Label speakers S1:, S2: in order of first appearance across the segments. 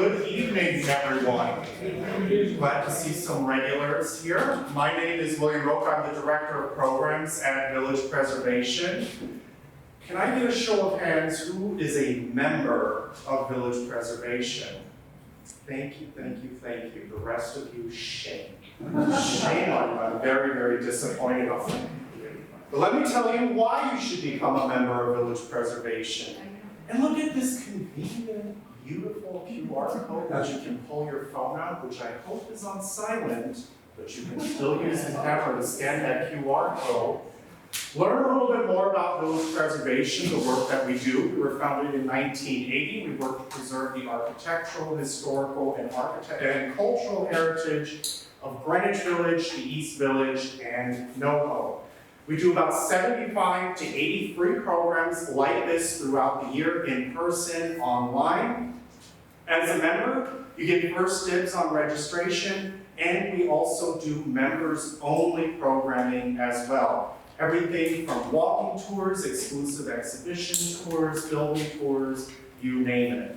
S1: Good evening, everyone. Glad to see some regulars here. My name is William Roque. I'm the Director of Programs at Village Preservation. Can I get a show of hands who is a member of Village Preservation? Thank you, thank you, thank you. The rest of you, shame. Shame on you. I'm very, very disappointed of you. But let me tell you why you should become a member of Village Preservation. And look at this convenient, beautiful QR code that you can pull your phone out, which I hope is on silent, but you can still use the camera to scan that QR code. Learn a little bit more about Village Preservation, the work that we do. We were founded in 1980. We work to preserve the architectural, historical, and cultural heritage of Greenwich Village, the East Village, and NoHo. We do about 75 to 80 free programs like this throughout the year, in person, online. As a member, you get first dibs on registration, and we also do members-only programming as well. Everything from walking tours, exclusive exhibition tours, building tours, you name it.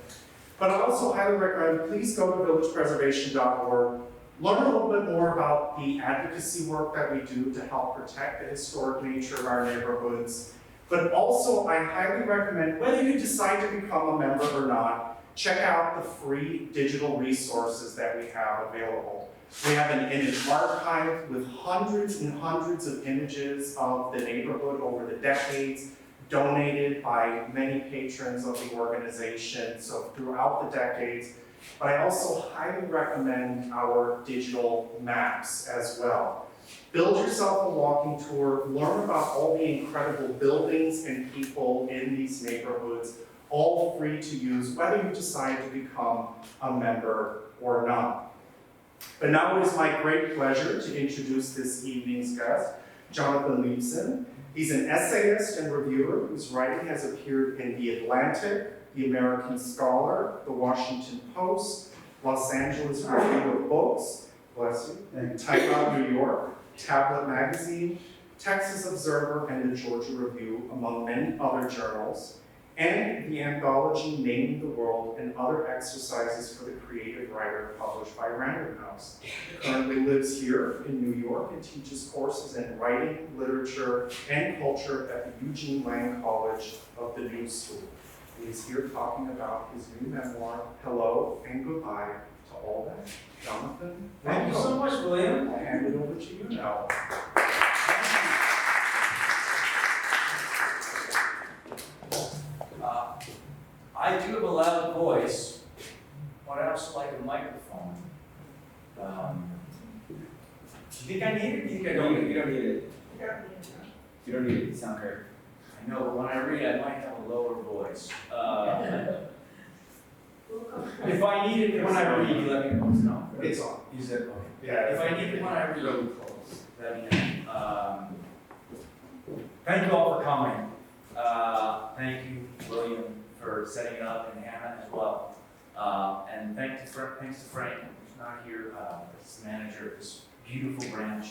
S1: But I also highly recommend, please go to villagepreservation.org. Learn a little bit more about the advocacy work that we do to help protect the historic nature of our neighborhoods. But also, I highly recommend, whether you decide to become a member or not, check out the free digital resources that we have available. We have an image archive with hundreds and hundreds of images of the neighborhood over the decades, donated by many patrons of the organization, so throughout the decades. But I also highly recommend our digital maps as well. Build yourself a walking tour, learn about all the incredible buildings and people in these neighborhoods, all free to use, whether you decide to become a member or not. But now it is my great pleasure to introduce this evening's guest, Jonathan Leibson. He's an essayist and reviewer whose writing has appeared in The Atlantic, The American Scholar, The Washington Post, Los Angeles Review of Books, bless you, Time Out New York, Tablet Magazine, Texas Observer, and the Georgia Review, among many other journals, and the anthology Naming the World and Other Exercises for the Creative Writer, published by Random House. Currently lives here in New York and teaches courses in writing, literature, and culture at the Eugene Lang College of the New School. He is here talking about his new memoir, Hello and Goodbye to All That. Jonathan,
S2: thank you so much, William.
S1: I'll hand it over to you now.
S2: I do have a loud voice, but I also like a microphone. Do you think I need it? Do you think I don't need it?
S3: You don't need it.
S2: Yeah.
S3: You don't need it. You sound great.
S2: I know, but when I read, I might have a lower voice. If I need it when I read, you let me know. No,
S1: It's on.
S2: you said, okay.
S1: Yeah.
S2: If I need it when I read, really close. Let me know. Thank you all for coming. Thank you, William, for setting it up, and Hannah as well. And thanks to Frank, who's not here, as the manager of this beautiful branch.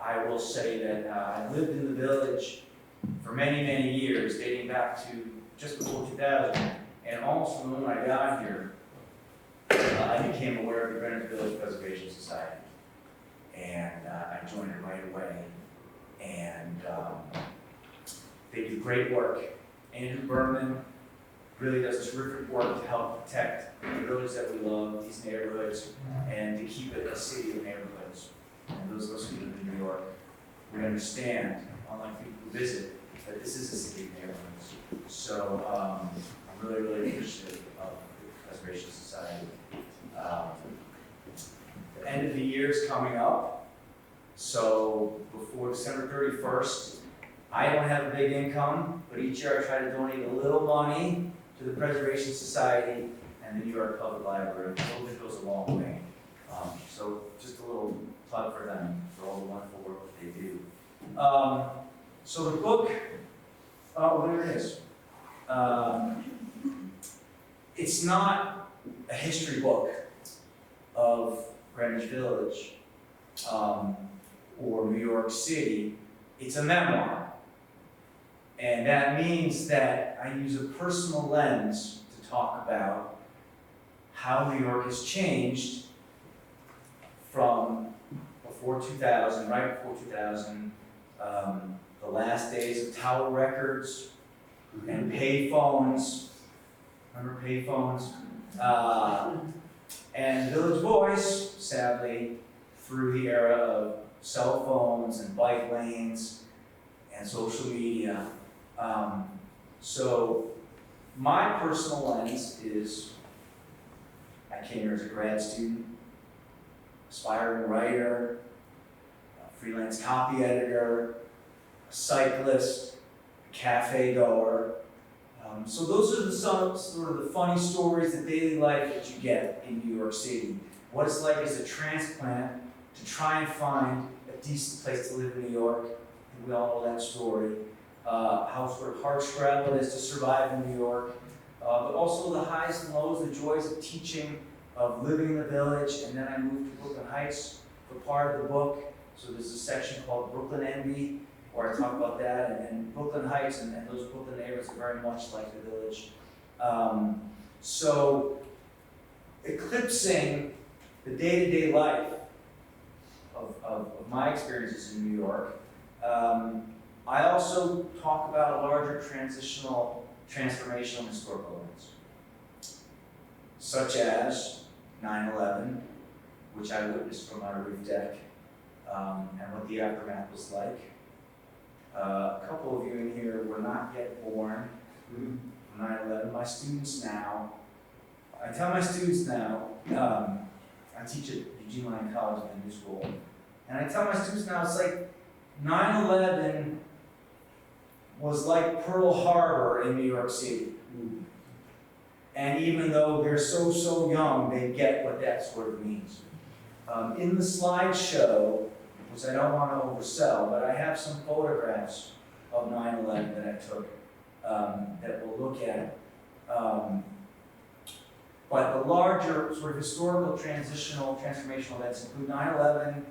S2: I will say that I lived in the village for many, many years, dating back to just before 2000, and almost from the moment I got here, I became aware of the Greenwich Village Preservation Society, and I joined it right away. And they do great work. Andrew Berman really does terrific work to help protect the village that we love, these neighborhoods, and to keep it a city of neighborhoods. And those of us who live in New York, we understand, unlike people who visit, that this is a city of neighborhoods. So I'm really, really appreciative of the Preservation Society. The end of the year is coming up. So before December 31st, I don't have a big income, but each year I try to donate a little money to the Preservation Society and the New York Public Library. I hope it goes a long way. So just a little plug for them, for all the wonderful work that they do. So the book, there it is. It's not a history book of Greenwich Village or New York City. It's a memoir. And that means that I use a personal lens to talk about how New York has changed from before 2000, right before 2000, the last days of tower records and payphones. Remember payphones? And Village Voice, sadly, through the era of cell phones and bike lanes and social media. So my personal lens is, I came here as a grad student, aspiring writer, a freelance copy editor, a cyclist, a café-goer. So those are some sort of the funny stories, the daily life that you get in New York City. What it's like as a transplant to try and find a decent place to live in New York. And we all know that story. How sort of hard-scrabble it is to survive in New York. But also the highs and lows, the joys of teaching, of living in the village. And then I moved to Brooklyn Heights for part of the book. So there's a section called Brooklyn Envy, where I talk about that, and Brooklyn Heights and those Brooklyn neighborhoods are very much like the village. So eclipsing the day-to-day life of my experiences in New York, I also talk about a larger transformational historical events, such as 9/11, which I witnessed from my roof deck, and what the aftermath was like. A couple of you in here were not yet born from 9/11. My students now, I tell my students now, I teach at Giuliani College in the new school, and I tell my students now, it's like 9/11 was like Pearl Harbor in New York City. And even though they're so young, they get what that sort of means. In the slideshow, which I don't want to oversell, but I have some photographs of 9/11 that I took that we'll look at. But the larger sort of historical transformational events include 9/11,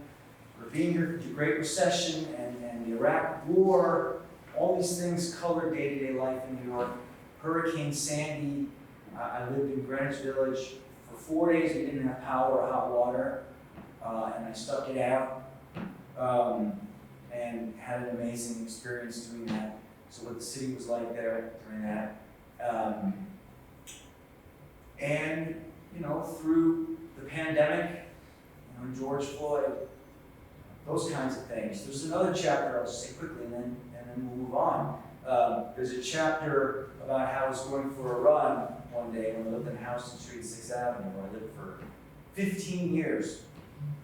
S2: being here through the Great Recession and the Iraq War. All these things colored day-to-day life in New York. Hurricane Sandy. I lived in Greenwich Village. For 4 days we didn't have power or hot water, and I stuck it out. And had an amazing experience doing that. So what the city was like there during that. And, through the pandemic, George Floyd, those kinds of things. There's another chapter, I'll just say quickly, and then we'll move on. There's a chapter about how I was going for a run one day when I lived in Houston Street, 6th Avenue, where I lived for 15 years.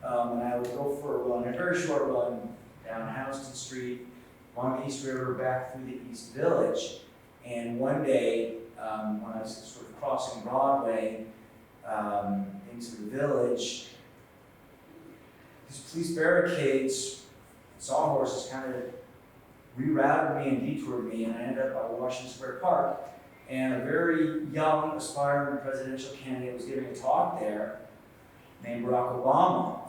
S2: And I would go for a run, a very short run, down Houston Street, along the East River, back through the East Village. And one day, when I was sort of crossing Broadway into the village, these police barricades, sawhorses kind of rerouted me and detoured me, and I ended up at Washington Square Park. And a very young, aspiring presidential candidate was giving a talk there named Barack Obama.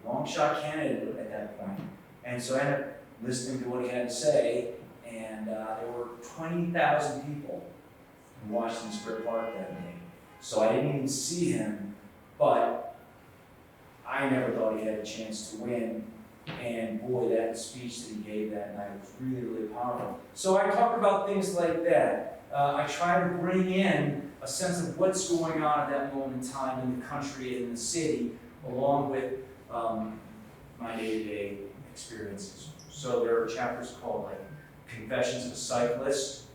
S2: Long shot candidate at that point. And so I ended up listening to what he had to say, and there were 20,000 people in Washington Square Park that day. So I didn't even see him, but I never thought he had a chance to win. And boy, that speech that he gave that night was really, really powerful. So I talk about things like that. I try to bring in a sense of what's going on at that moment in time in the country and in the city, along with my day-to-day experiences. So there are chapters called like Confessions of a Cyclist.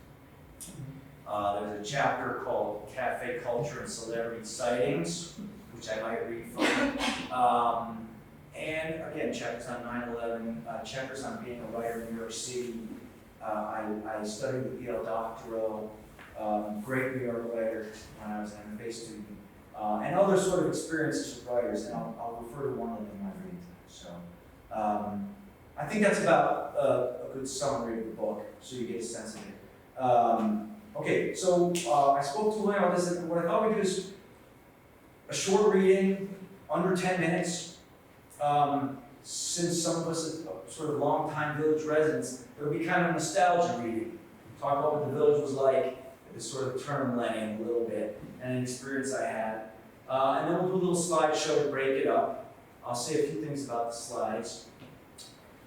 S2: There's a chapter called Cafe Culture and Celebrity Sightings, which I might read from. And again, chapters on 9/11, chapters on being a writer in New York City. I studied with Yale Doctorow, great New York writer when I was an MFA student, and other sort of experiences with writers, and I'll refer to one of them in my reading time. So I think that's about a good summary of the book, so you get a sense of it. Okay, so I spoke to William about this, and what I thought we'd do is a short reading, under 10 minutes. Since some of us are sort of long-time village residents, it'll be kind of nostalgia reading. talk about what the village was like at this sort of turn millennium a little bit, and an experience I had. And then we'll do a little slideshow to break it up. I'll say a few things about the slides.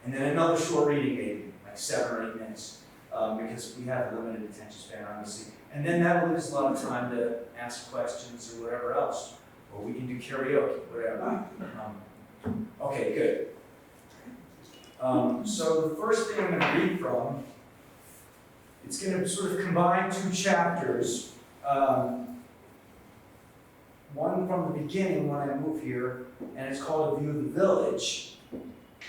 S2: And then another short reading maybe, like 7 or 8 minutes, because we have a limited attention span, obviously. And then that will leave us a lot of time to ask questions or whatever else. Or we can do karaoke, whatever. Okay, good. So the first thing I'm going to read from, it's going to sort of combine 2 chapters. One from the beginning when I moved here, and it's called A View of the Village.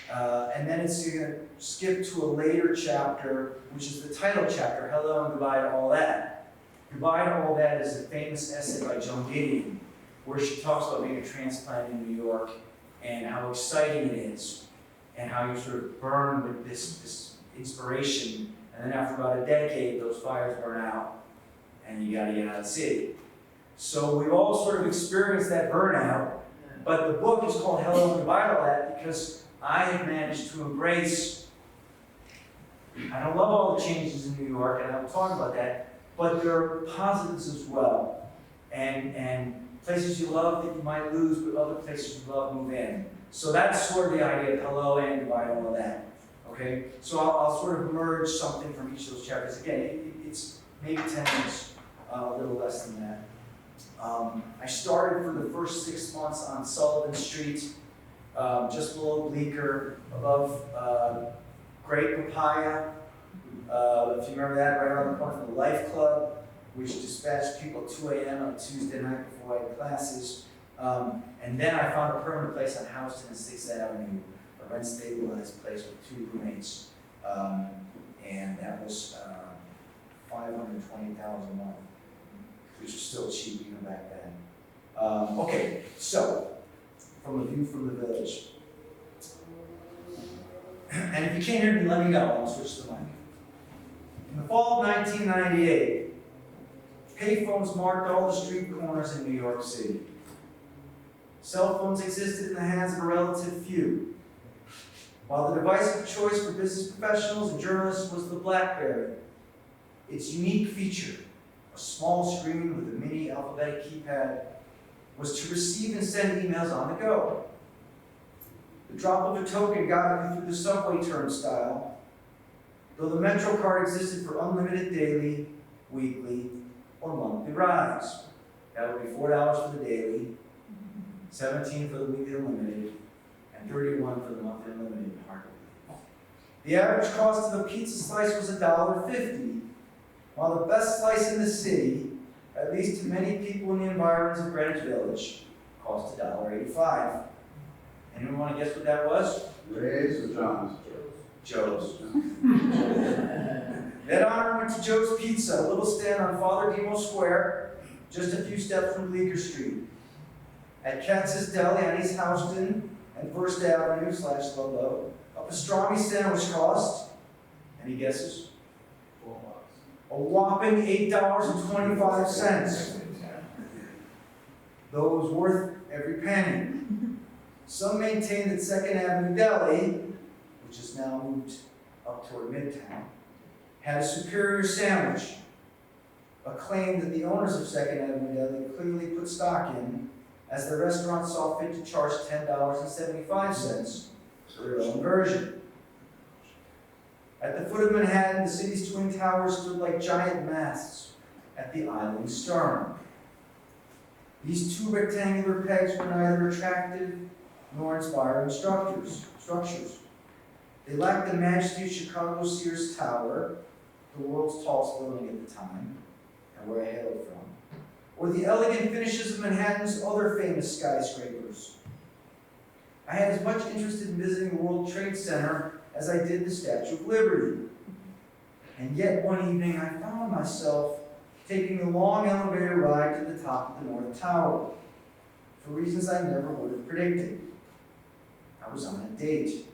S2: And then it's going to skip to a later chapter, which is the title chapter, Hello and Goodbye to All That. Goodbye to All That is a famous essay by Joan Didion, where she talks about being a transplant in New York and how exciting it is, and how you sort of burn with this inspiration, and then after about a decade, those fires burn out, and you gotta get out of the city. So we've all sort of experienced that burnout, but the book is called Hello and Goodbye to All That because I have managed to embrace, I don't love all the changes in New York, and I will talk about that, but there are positives as well. And places you love that you might lose, but other places you love move in. So that's sort of the idea of hello and goodbye to all of that. Okay? So I'll sort of merge something from each of those chapters. Again, it's maybe 10 minutes, a little less than that. I started for the first 6 months on Sullivan Street, just below Bleecker, above Great Papaya. If you remember that, right around the corner from the Life Club, which dispatched people at 2 a.m. on a Tuesday night before I had classes. And then I found a permanent place on Houston and 6th Avenue, a rent-stabilized place with 2 roommates. And that was $520,000 a month, which was still cheap even back then. Okay, so, from a view from the village. And if you can't hear me, let me know, I'll switch the mic. In the fall of 1998, payphones marked all the street corners in New York City. Cell phones existed in the hands of a relative few, while the device of choice for business professionals and journalists was the BlackBerry. Its unique feature, a small screen with a mini alphabetic keypad, was to receive and send emails on the go. The drop of a token got you through the subway turnstile, though the Metro card existed for unlimited daily, weekly, or monthly rides. That would be $4 for the daily, $17 for the weekly unlimited, and $31 for the monthly unlimited hard. The average cost of a pizza slice was $1.50, while the best slice in the city, at least to many people in the environs of Greenwich Village, cost $1.85. Anyone want to guess what that was?
S4: Ray's or John's?
S2: Joe's. That honor went to Joe's Pizza, a little stand on Father Demo Square, just a few steps from Bleecker Street. At Katz's Deli on East Houston and First Avenue / Ludlow, a pastrami sandwich cost, any guesses?
S4: $4.
S2: A whopping $8.25. Though it was worth every penny. Some maintain that Second Avenue Deli, which is now moved up toward Midtown, had a superior sandwich, a claim that the owners of Second Avenue Deli clearly put stock in, as the restaurant saw fit to charge $10.75 for their own version. At the foot of Manhattan, the city's twin towers stood like giant masts at the island's stern. These 2 rectangular pegs were neither attractive nor inspiring structures. They lacked the majesty of Chicago's Sears Tower, the world's tallest building at the time, and where I hailed from, or the elegant finishes of Manhattan's other famous skyscrapers. I had as much interest in visiting the World Trade Center as I did the Statue of Liberty. And yet one evening I found myself taking a long elevator ride to the top of the North Tower, for reasons I never would have predicted. I was on a date.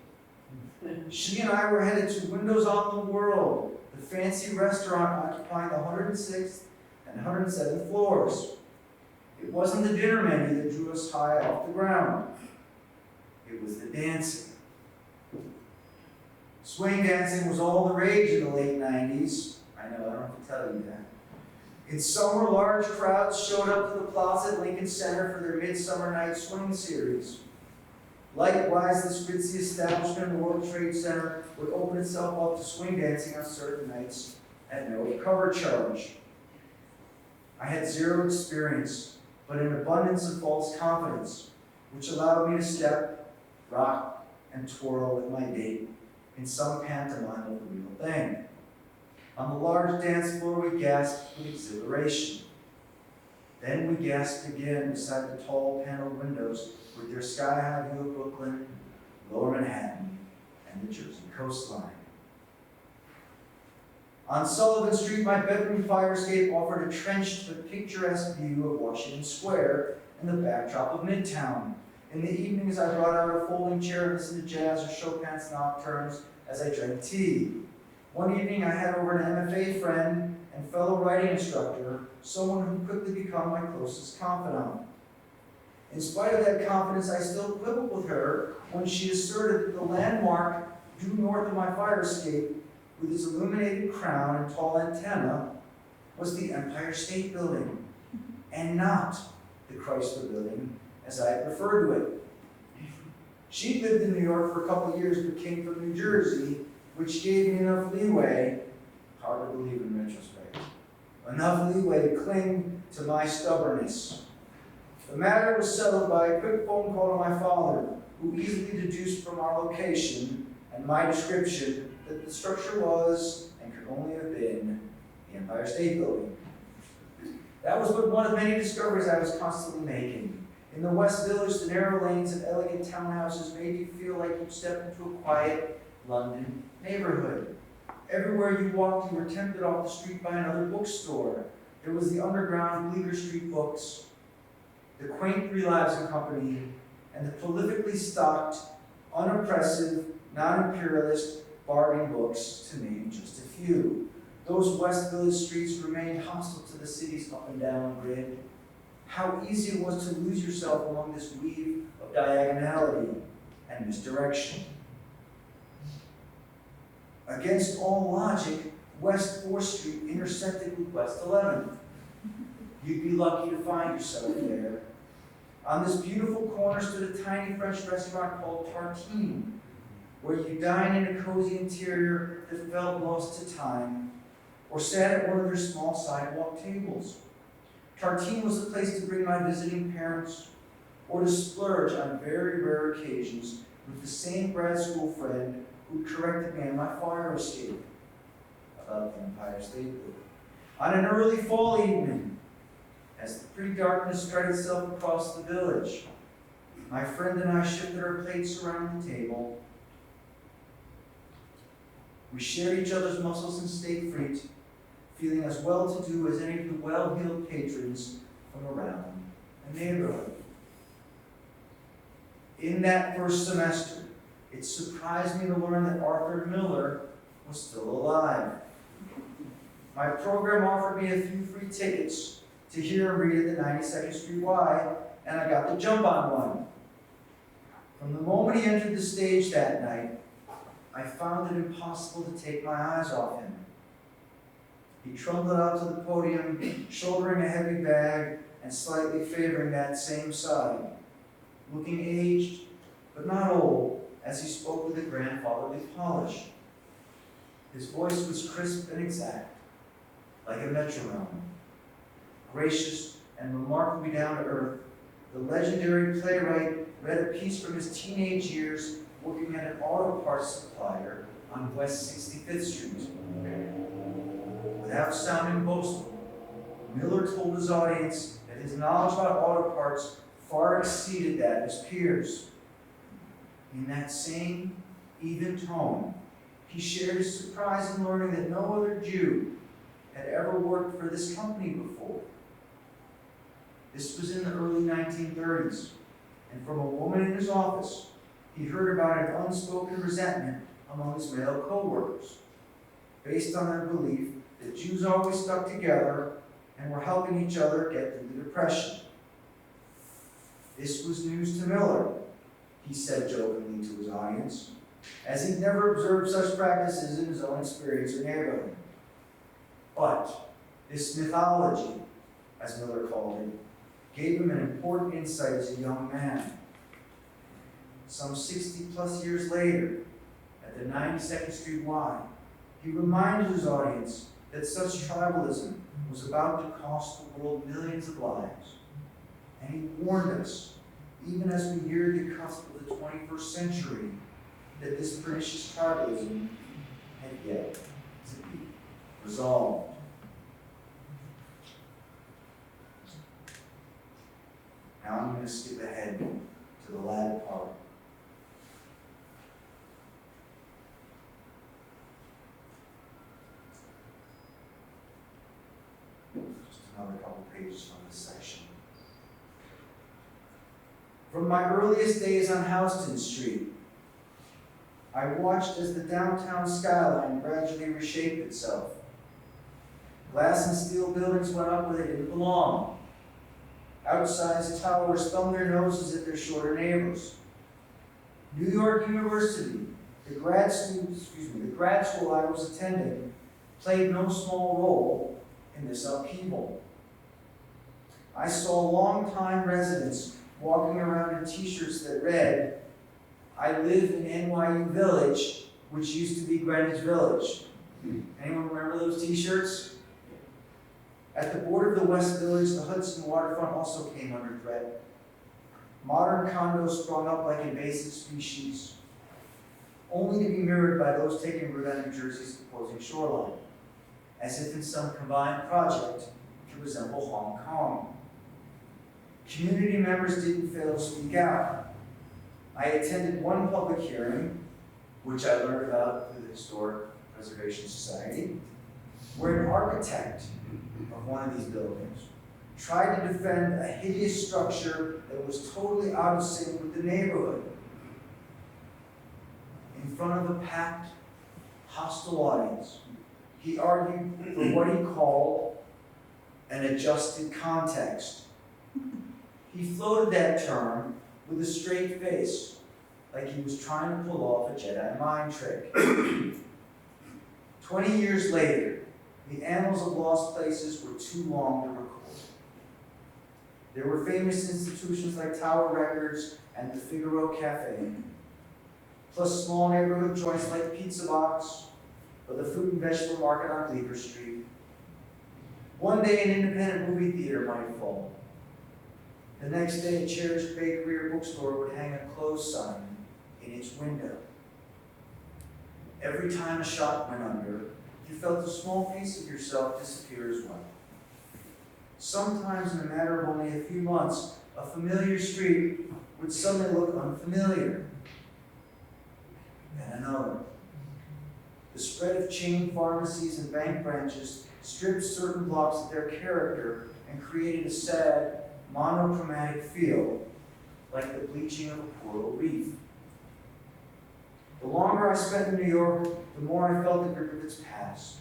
S2: She and I were headed to Windows on the World, the fancy restaurant occupying the 106th and 107th floors. It wasn't the dinner menu that drew us high off the ground. It was the dancing. Swing dancing was all the rage in the late 90s. I I know, I don't have to tell you that. In summer, large crowds showed up to the plaza at Lincoln Center for their Midsummer Night Swing series. Likewise, this ritzy establishment in the World Trade Center would open itself up to swing dancing on certain nights at no cover charge. I had zero experience, but an abundance of false confidence, which allowed me to step, rock, and twirl with my date in some pantomime of the real thing. On the large dance floor, we gasped with exhilaration. Then we gasped again beside the tall paneled windows with their sky-high view of Brooklyn, Lower Manhattan, and the Jersey coastline. On Sullivan Street, my bedroom fire escape offered a trenched but picturesque view of Washington Square and the backdrop of Midtown. In the evenings, I brought out a folding chair and listened to jazz or Chopin's nocturnes as I drank tea. One evening, I had over an MFA friend and fellow writing instructor, someone who quickly became my closest confidant. In spite of that confidence, I still quibbled with her when she asserted that the landmark due north of my fire escape, with its illuminated crown and tall antenna, was the Empire State Building, and not the Chrysler Building, as I preferred to it. She lived in New York for a couple of years, but came from New Jersey, which gave me enough leeway, hard to believe in retrospect, enough leeway to cling to my stubbornness. The matter was settled by a quick phone call to my father, who easily deduced from our location and my description that the structure was, and could only have been, the Empire State Building. That was but one of many discoveries I was constantly making. In the West Village, the narrow lanes and elegant townhouses made you feel like you'd stepped into a quiet London neighborhood. Everywhere you walked, you were tempted off the street by another bookstore. There was the underground Bleecker Street Books, the quaint Three Lives and Company, and the prolifically stocked, unoppressive, non-imperialist bargain books, to name just a few. Those West Village streets remained hostile to the city's up and down grid. How easy it was to lose yourself among this weave of diagonality and misdirection. Against all logic, West 4th Street intersected with West 11th. You'd be lucky to find yourself there. On this beautiful corner stood a tiny French restaurant called Tartine, where you dine in a cozy interior that felt lost to time, or sat at one of their small sidewalk tables. Tartine was the place to bring my visiting parents, or to splurge on very rare occasions with the same grad school friend who corrected me on my fire escape about the Empire State Building. On an early fall evening, as the pretty darkness spread itself across the village, my friend and I shifted our plates around the table. We shared each other's muscles and stayed free, feeling as well-to-do as any of the well-heeled patrons from around the neighborhood. In that first semester, it surprised me to learn that Arthur Miller was still alive. My program offered me a few free tickets to hear him read at the 92nd Street Y, and I got the jump on one. From the moment he entered the stage that night, I found it impossible to take my eyes off him. He trundled out to the podium, shouldering a heavy bag and slightly favoring that same side, looking aged, but not old, as he spoke with a grandfatherly polish. His voice was crisp and exact, like a metronome. Gracious and remarkably down to earth, the legendary playwright read a piece from his teenage years working at an auto parts supplier on West 65th Street. Without sounding boastful, Miller told his audience that his knowledge about auto parts far exceeded that of his peers. In that same, even tone, he shared his surprise in learning that no other Jew had ever worked for this company before. This was in the early 1930s, and from a woman in his office, he heard about an unspoken resentment among his male co-workers, based on their belief that Jews always stuck together and were helping each other get through the Depression. This was news to Miller, he said jokingly to his audience, as he'd never observed such practices in his own experience or neighborhood. But this mythology, as Miller called it, gave him an important insight as a young man. Some 60 plus years later, at the 92nd Street Y, he reminded his audience that such tribalism was about to cost the world millions of lives. And he warned us, even as we neared the cusp of the 21st century, that this pernicious tribalism had yet to be resolved. Now I'm going to skip ahead to the latter part. Just another couple pages from this section. From my earliest days on Houston Street, I watched as the downtown skyline gradually reshaped itself. Glass and steel buildings went up where they didn't belong. Outsized towers thumbed their noses at their shorter neighbors. New York University, the grad school I was attending, played no small role in this upheaval. I saw longtime residents walking around in t-shirts that read, "I live in NYU Village," which used to be Greenwich Village. Anyone remember those t-shirts? At the border of the West Village, the Hudson waterfront also came under threat. Modern condos sprung up like invasive species, only to be mirrored by those taking root on New Jersey's opposing shoreline, as if in some combined project to resemble Hong Kong. Community members didn't fail to speak out. I attended one public hearing, which I learned about through the Historic Preservation Society, where an architect of one of these buildings tried to defend a hideous structure that was totally out of sync with the neighborhood. In front of a packed, hostile audience, he argued for what he called an adjusted context. He floated that term with a straight face, like he was trying to pull off a Jedi mind trick. 20 years later, the annals of lost places were too long to record. There were famous institutions like Tower Records and the Figaro Cafe, plus small neighborhood joints like Pizza Box or the fruit and vegetable market on Bleecker Street. One day an independent movie theater might fall. The next day a cherished bakery or bookstore would hang a closed sign in its window. Every time a shop went under, you felt a small piece of yourself disappear as well. Sometimes in a matter of only a few months, a familiar street would suddenly look unfamiliar. And another. The spread of chain pharmacies and bank branches stripped certain blocks of their character and created a sad, monochromatic feel, like the bleaching of a coral reef. The longer I spent in New York, the more I felt the grip of its past.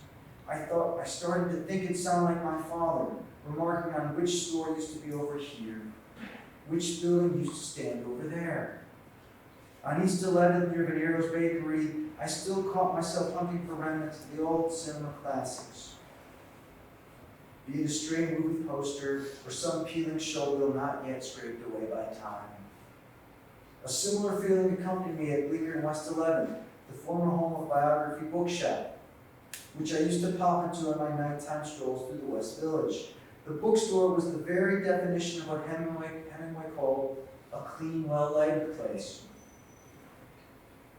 S2: I started to think it sounded like my father, remarking on which store used to be over here, which building used to stand over there. On East 11th near Venero's Bakery, I still caught myself hunting for remnants of the old cinema classics. Be it a stray movie poster or some peeling show wheel not yet scraped away by time. A similar feeling accompanied me at Bleecker and West 11th, the former home of Biography Bookshop, which I used to pop into on my nighttime strolls through the West Village. The bookstore was the very definition of what Hemingway called a clean, well-lighted place.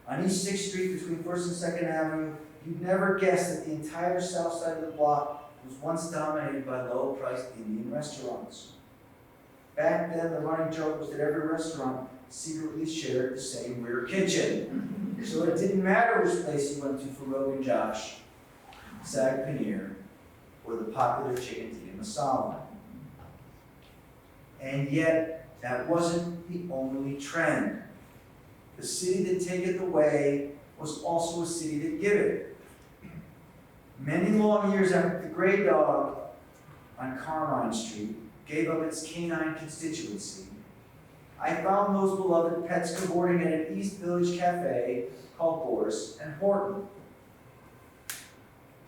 S2: On East 6th Street between 1st and 2nd Avenue, you'd never guess that the entire south side of the block was once dominated by low-priced Indian restaurants. Back then, the running joke was that every restaurant secretly shared the same rear kitchen. So it didn't matter which place you went to for Rogan Josh, Sag Paneer, or the popular chicken tikka masala. And yet, that wasn't the only trend. The city that taketh away was also a city that giveth. Many long years after the Gray Dog on Carmine Street gave up its canine constituency, I found those beloved pets cavorting at an East Village cafe called Boris and Horton.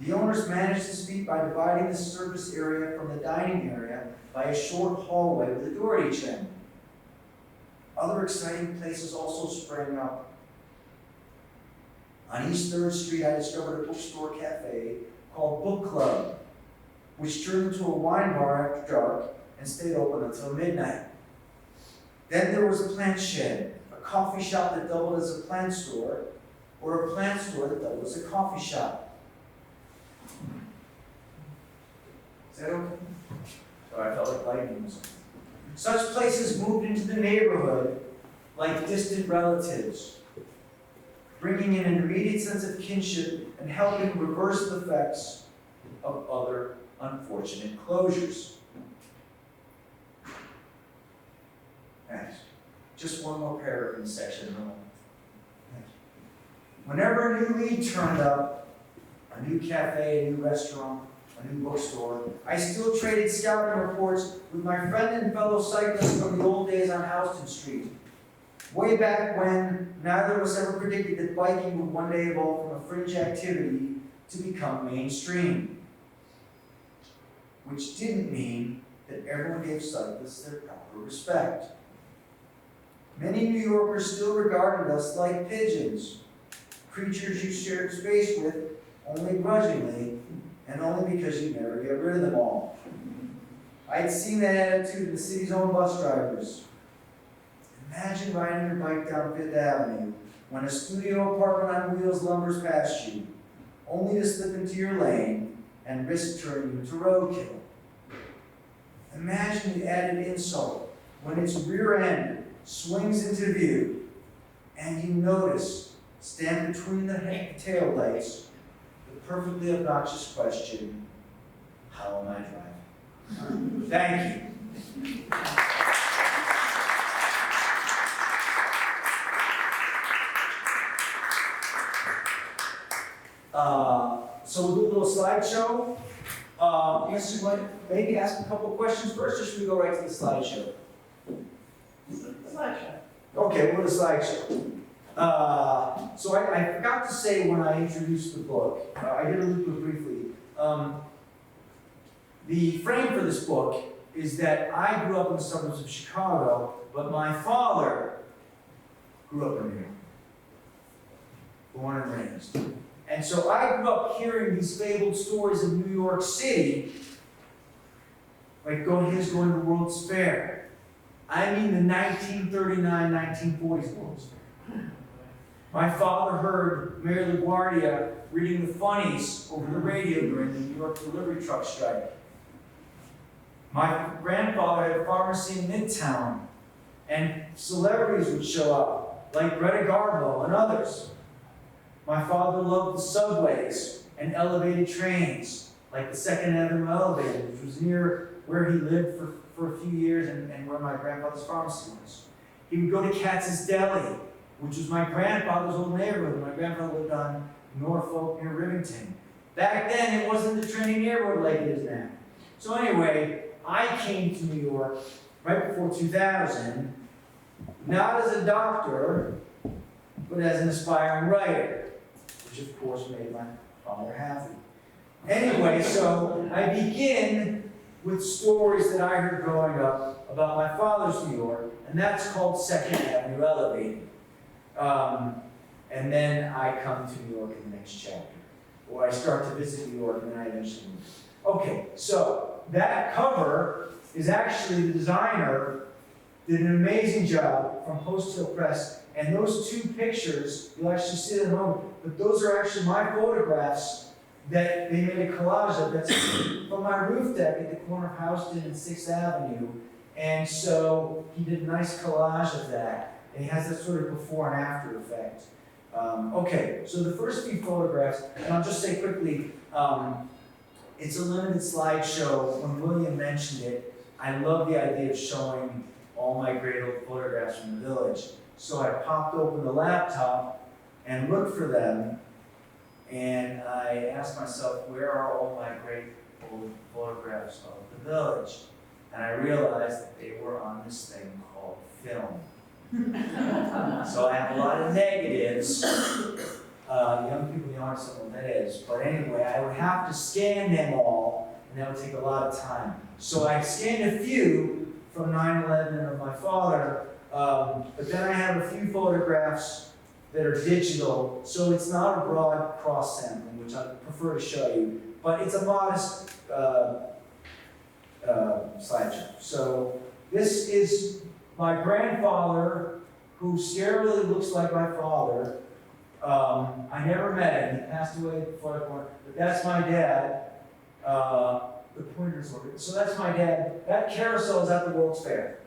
S5: The owners managed this feat by dividing the service area from the dining area by a short hallway with a door at each end. Other exciting places also sprang up. On East 3rd Street, I discovered a bookstore cafe called Book Club, which turned into a wine bar after dark and stayed open until midnight. Then there was a plant shed, a coffee shop that doubled as a plant store, or a plant store that doubled as a coffee shop. Is that okay? Sorry, I felt like lightning was on. Such places moved into the neighborhood like distant relatives, bringing in an immediate sense of kinship and helping reverse the effects of other unfortunate closures. Thanks. Just one more paragraph in the section. Thank you. Whenever a new lead turned up, a new cafe, a new restaurant, a new bookstore, I still traded scouting reports with my friend and fellow cyclist from the old days on Houston Street. Way back when neither of us ever predicted that biking would one day evolve from a fringe activity to become mainstream. Which didn't mean that everyone gave cyclists their proper respect. Many New Yorkers still regarded us like pigeons, creatures you shared space with only grudgingly, and only because you'd never get rid of them all. I'd seen that attitude in the city's own bus drivers. Imagine riding your bike down Fifth Avenue when a studio apartment on wheels lumbers past you, only to slip into your lane and risk turning you into roadkill. Imagine the added insult when its rear end swings into view and you notice, stand between the taillights, the perfectly obnoxious question, how am I driving? Thank you. So we'll do a little slideshow. Yes, you might maybe ask a couple questions first, or should we go right to the slideshow?
S6: Slideshow.
S5: Okay, we'll do a slideshow. So I forgot to say when I introduced the book, I did allude to it briefly. The frame for this book is that I grew up in the suburbs of Chicago, but my father grew up in New York, born and raised. And so I grew up hearing these fabled stories of New York City, like going to the World's Fair. I mean the 1939, 1940s World's Fair. My father heard Mayor La Guardia reading the funnies over the radio during the New York delivery truck strike. My grandfather had a pharmacy in Midtown, and celebrities would show up, like Greta Garbo and others. My father loved the subways and elevated trains, like the Second Avenue elevator, which was near where he lived for a few years and where my grandfather's pharmacy was. He would go to Katz's Deli, which was my grandfather's old neighborhood. My grandfather lived on Norfolk near Rivington. Back then, it wasn't the trendy neighborhood like it is now. So anyway, I came to New York right before 2000, not as a doctor, but as an aspiring writer, which of course made my father happy. Anyway, so I begin with stories that I heard growing up about my father's New York, and that's called Second Avenue Elevated. And then I come to New York in the next chapter, or I start to visit New York, and then I eventually move. Okay, so that cover is actually the designer did an amazing job from Post Hill Press, and those two pictures, you'll actually see it at home, but those are actually my photographs that they made a collage of. That's from my roof deck at the corner of Houston and 6th Avenue. And so he did a nice collage of that. And he has that sort of before and after effect. Okay, so the first few photographs, and I'll just say quickly, it's a limited slideshow. When William mentioned it, I love the idea of showing all my great old photographs from the village. So I popped open the laptop and looked for them, and I asked myself, where are all my great old photographs of the village? And I realized that they were on this thing called film. So I have a lot of negatives, Young people in the audience don't know what that is. But anyway, I would have to scan them all, and that would take a lot of time. So I scanned a few from 9/11 of my father, but then I have a few photographs that are digital, so it's not a broad cross-sampling, which I prefer to show you, but it's a modest slideshow. So this is my grandfather, who scarily looks like my father. I never met him, he passed away before I was born, but that's my dad. The pointer's over. So that's my dad. That carousel is at the World's Fair.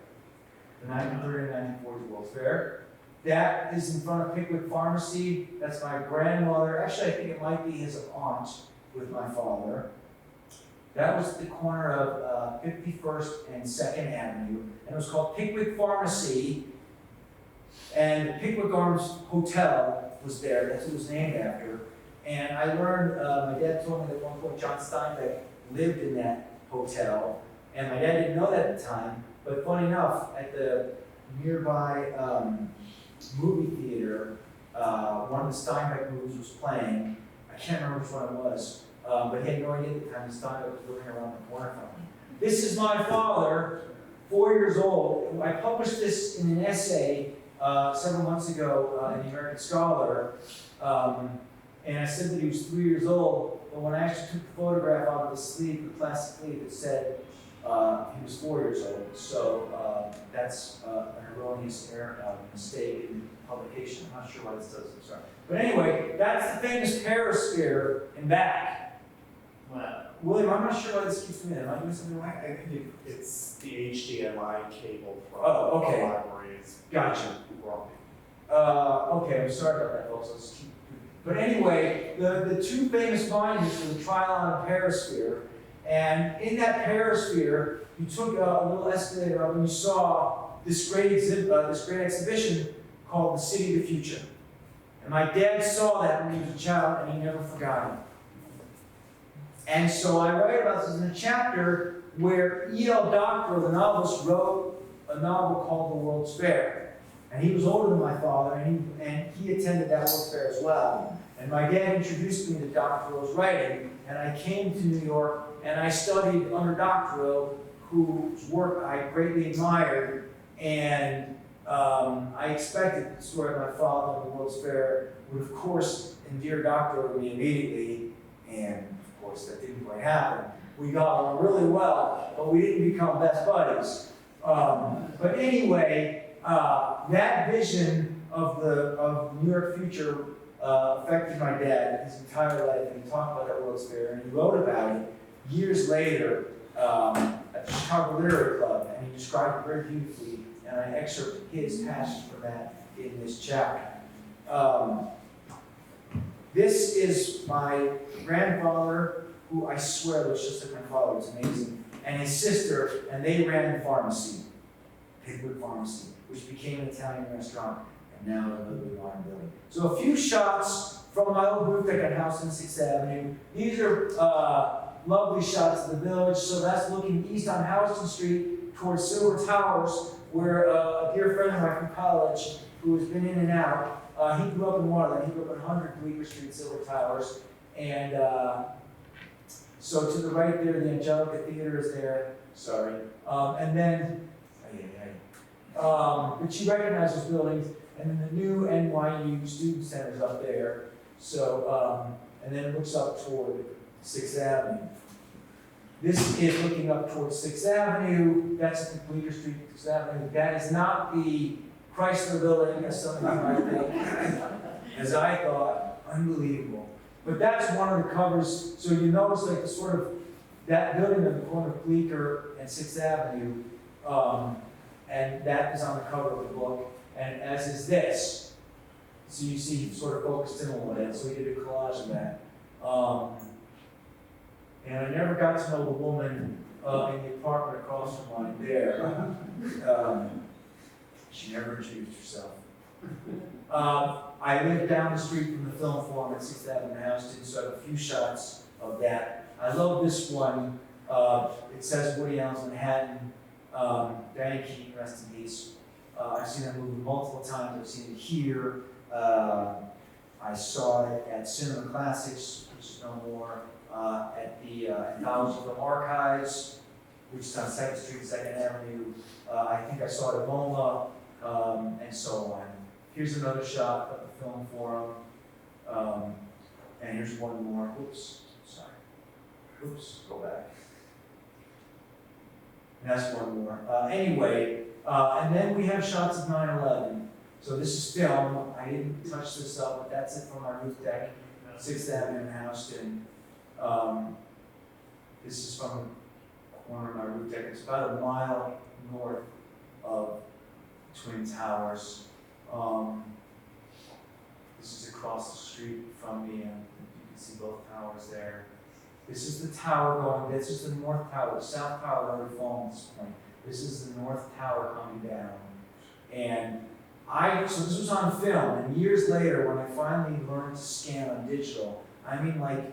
S5: The 1930-1940 World's Fair. That is in front of Pickwick Pharmacy. That's my grandmother. Actually, I think it might be his aunt with my father. That was the corner of 51st and 2nd Avenue. And it was called Pickwick Pharmacy. And Pickwick Arms Hotel was there. That's what it was named after. And I learned, my dad told me that at one point John Steinbeck lived in that hotel. And my dad didn't know that at the time. But funny enough, at the nearby movie theater, one of the Steinbeck movies was playing. I can't remember which one it was, but he had no idea at the time that Steinbeck was living around the corner from me. This is my father, 4 years old. I published this in an essay several months ago in the American Scholar, and I said that he was 3 years old, but when I actually took the photograph out of the sleeve, the plastic sleeve, it said he was 4 years old. So that's an erroneous mistake in publication. I'm not sure why this does, I'm sorry. But anyway, that's the famous perisphere in back.
S1: Wow.
S5: William, I'm not sure why this keeps me in. Am I doing something
S1: I
S5: right?
S1: think it's the HDMI cable from
S5: Oh, okay.
S1: the library is
S5: Gotcha.
S1: wrong.
S5: Okay, I'm sorry about that, folks. Let's keep. But anyway, the two famous findings were the Trilon and perisphere. And in that perisphere, you took a little escalator up and you saw this great exhibition called The City of the Future. And my dad saw that when he was a child and he never forgot it. And so I write about this in a chapter where E.L. Doctorow, the novelist, wrote a novel called The World's Fair. And he was older than my father, and he attended that World's Fair as well. And my dad introduced me to Doctorow's writing, and I came to New York, and I studied under Doctorow, whose work I greatly admired, and I expected the story of my father in the World's Fair would, of course, endear Doctorow to me immediately, and of course that didn't quite happen. We got along really well, but we didn't become best buddies. But anyway, that vision of the New York future affected my dad his entire life, and he talked about that World's Fair, and he wrote about it years later at the Chicago Literary Club, and he described it very beautifully, and I excerpt his passion from that in this chapter. This is my grandfather, who I swear looks just like my father, it's amazing, and his sister, and they ran the pharmacy, Pickwick Pharmacy, which became an Italian restaurant, and now is another wine building. So a few shots from my old booth deck at house on 6th Avenue. These are lovely shots of the village. So that's looking east on Houston Street towards Silver Towers, where a dear friend of mine from college, who has been in and out, he grew up in one of them. He grew up in 100 Bleecker Street, Silver Towers. And so to the right there, the Angelica Theater is there. Sorry. And then, but you recognize those buildings. And then the new NYU Student Center is up there. So, and then it looks up toward 6th Avenue. This is looking up towards 6th Avenue. That's at the Bleecker Street, 6th Avenue. That is not the Chrysler building, as some of you might think, as I thought. Unbelievable. But that's one of the covers. So you notice like the sort of, that building on the corner of Bleecker and 6th Avenue, and that is on the cover of the book. And as is this. So you see, he sort of focused in on it, so he did a collage of that. And I never got to know the woman in the apartment across from mine there. She never introduced herself. I lived down the street from the film forum at 6th Avenue Houston, so I have a few shots of that. I love this one. It says Woody Allen's Manhattan. Danny Keaton, rest in peace. I've seen that movie multiple times. I've seen it here. I I saw it at Cinema Classics, which is no more, at the Anthology Film Archives, which is on 2nd Street, 2nd Avenue. I think I saw it at MoMA, and so on. Here's another shot of the Film Forum. And here's one more. Oops, sorry. Oops, go back. And that's one more. Anyway, and then we have shots of 9/11. So this is film. I didn't touch this up, but that's it from our roof deck, 6th Avenue in Houston. This is from the corner of my roof deck. It's about a mile north of Twin Towers. This is across the street from me, and you can see both towers there. This is the tower going, this is the north tower. The south tower already fallen at this point. This is the north tower coming down. And so this was on film, and years later, when I finally learned to scan on digital, I mean like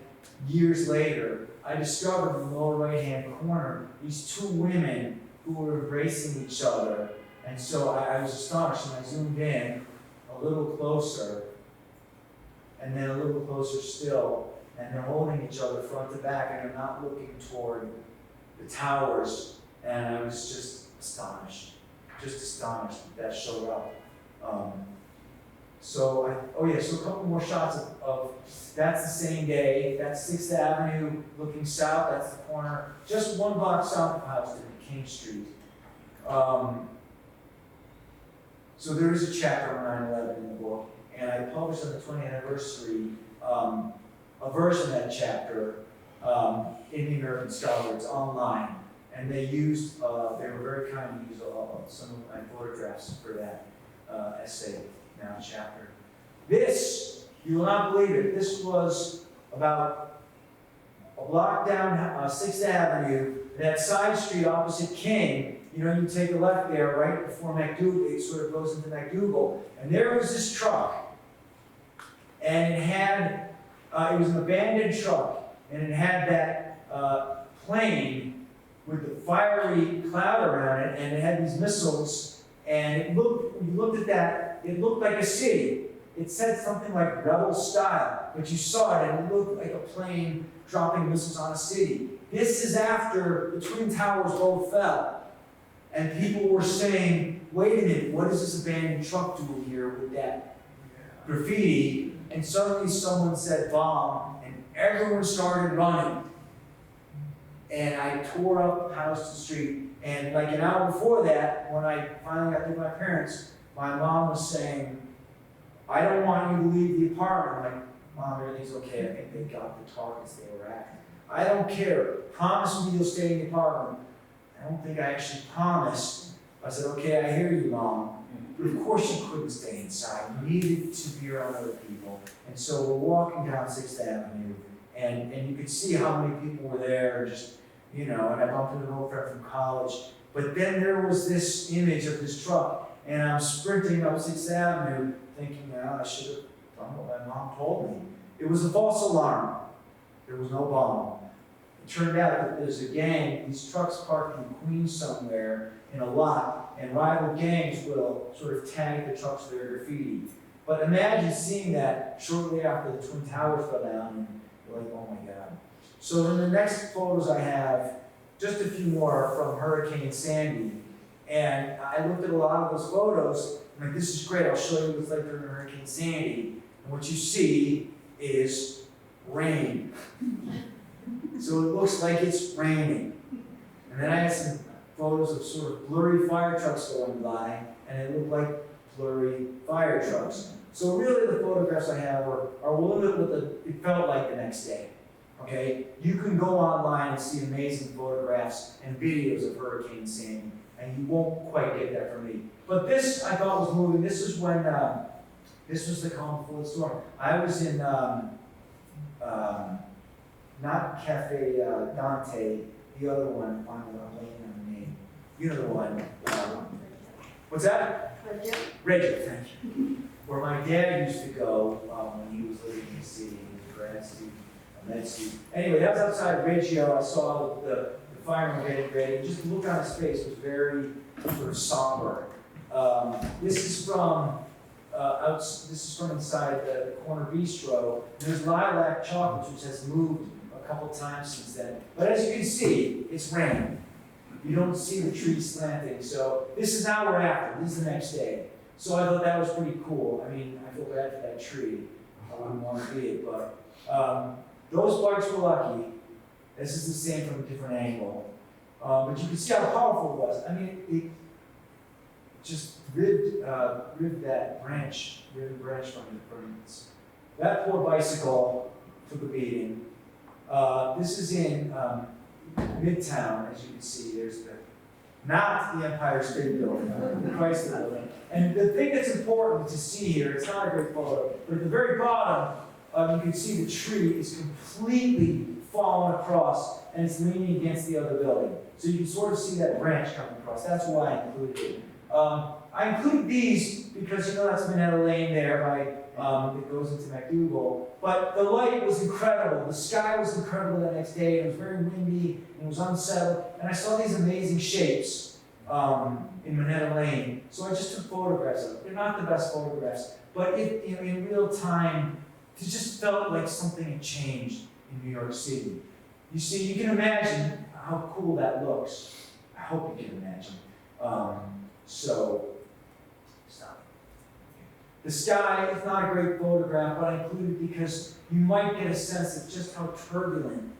S5: years later, I discovered in the lower right-hand corner, these two women who were embracing each other. And so I was astonished, and I zoomed in a little closer, and then a little closer still, and they're holding each other front to back, and they're not looking toward the towers, and I was just astonished that showed up. So a couple more shots of that's the same day, that's 6th Avenue looking south, that's the corner, just 1 block south of Houston, King Street. So there is a chapter on 9/11 in the book, and I published on the 20th anniversary a version of that chapter in the American Scholar. It's online, and they were very kind to use some of my photographs for that essay, now chapter. This, you will not believe it, this was about a block down 6th Avenue, that side street opposite King. You know, you take a left there, right before McDougal, it sort of goes into McDougal. And there was this truck. And it had, it was an abandoned truck. And it had that plane with the fiery cloud around it. And it had these missiles. And it looked, when you looked at that, it looked like a city. It said something like rebel style. But you saw it and it looked like a plane dropping missiles on a city. This is after the Twin Towers both fell. And people were saying, wait a minute, what is this abandoned truck doing here with that graffiti? And suddenly someone said bomb, and everyone started running. And I tore up Houston Street. And like an hour before that, when I finally got to my parents, my mom was saying, I don't want you to leave the apartment. I'm like, Mom, everything's okay. I think they got the targets they were at. I don't care. Promise me you'll stay in the apartment. I don't think I actually promised. I said, okay, I hear you, Mom. But of course you couldn't stay inside. You needed to be around other people. And so we're walking down 6th Avenue, and you could see how many people were there, just, you know, and I bumped into an old friend from college. But then there was this image of this truck, and I'm sprinting up 6th Avenue, thinking, I should have done what my mom told me. It was a false alarm. There was no bomb. It turned out that there's a gang, these trucks parked in Queens somewhere in a lot, and rival gangs will sort of tag the trucks with their graffiti. But imagine seeing that shortly after the Twin Towers fell down, and you're like, oh my God. So then the next photos I have, just a few more from Hurricane Sandy. And I looked at a lot of those photos, I'm like, this is great, I'll show you what it's like during Hurricane Sandy. And what you see is rain. So it looks like it's raining. And then I had some photos of sort of blurry fire trucks going by, and it looked like blurry fire trucks. So really the photographs I have are a little bit what it felt like the next day. Okay? You can go online and see amazing photographs and videos of Hurricane Sandy, and you won't quite get that from me. But this I thought was moving. This is when, this was the calm before the storm. I was in, not Cafe Dante, the other one, I'm blanking on the name. You know the one. What's that? Reggio, thank you. Where my dad used to go when he was living in the city, he was a grad student, a med student. Anyway, that was outside Reggio. I saw the fireman getting ready. Just the look on his face was very sort of somber. This is from this is from inside the corner bistro. There's lilac chocolate, which has moved a couple times since then. But as you can see, it's raining. You don't see the tree slanting. So this is now we're after. This is the next day. So I thought that was pretty cool. I mean, I feel bad for that tree. I wouldn't want to be it, but those bugs were lucky. This is the same from a different angle. But you can see how powerful it was. I mean, it just ripped that branch from it. That poor bicycle took a beating. This is in Midtown, as you can see. There's not the Empire State Building, the Chrysler Building. And the thing that's important to see here, it's not a great photo, but at the very bottom, you can see the tree is completely fallen across, and it's leaning against the other building. So you can sort of see that branch coming across. That's why I included it. I included these because you know that's Minetta Lane there, right? It goes into McDougal. But the light was incredible. The sky was incredible that next day. It was very windy, and it was unsettled. And I saw these amazing shapes in Minetta Lane. So I just took photographs of them. They're not the best photographs, but in real time, it just felt like something had changed in New York City. You see, you can imagine how cool that looks. I hope you can imagine. Stop. The sky is not a great photograph, but I included it because you might get a sense of just how turbulent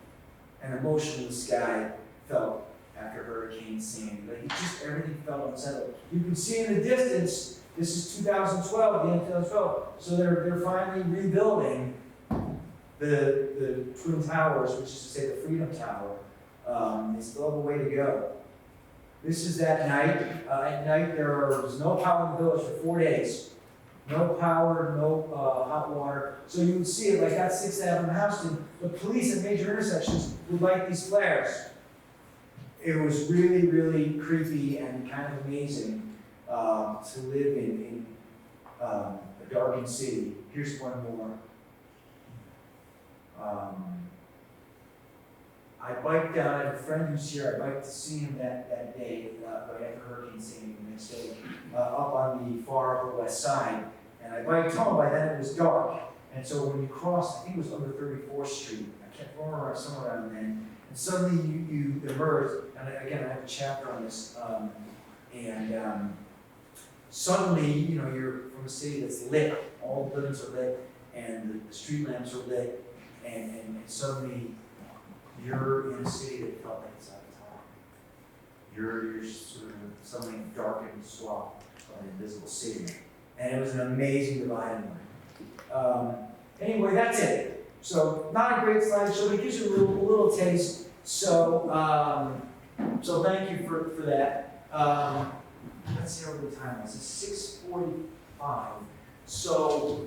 S5: and emotional the sky felt after Hurricane Sandy. Like everything felt unsettled. You can see in the distance, this is 2012, the end of 2012. So they're finally rebuilding the Twin Towers, which is to say the Freedom Tower. They still have a way to go. This is that night. At night, there was no power in the village for 4 days. No power, no hot water. So you would see it like that 6th Avenue Houston. The police at major intersections would light these flares. It was really, really creepy and kind of amazing to live in a darkened city. Here's one more. I biked down, I have a friend who's here, I biked to see him that day, right after Hurricane Sandy the next day, up on the far upper west side. And I biked home, by then it was dark. And so when you crossed, I think it was under 34th Street, I can't remember, somewhere around then, and suddenly you emerged, and again, I have a chapter on this, suddenly, you're from a city that's lit, all the buildings are lit, and the street lamps are lit, and suddenly, you're in a city that felt like it's out of time. You're sort of something darkened swath of an invisible city. And it was an amazing dividing line. Anyway, that's it. So not a great slideshow, but it gives you a little taste. So thank you for that. Let's see how the time is. It's 6:45. So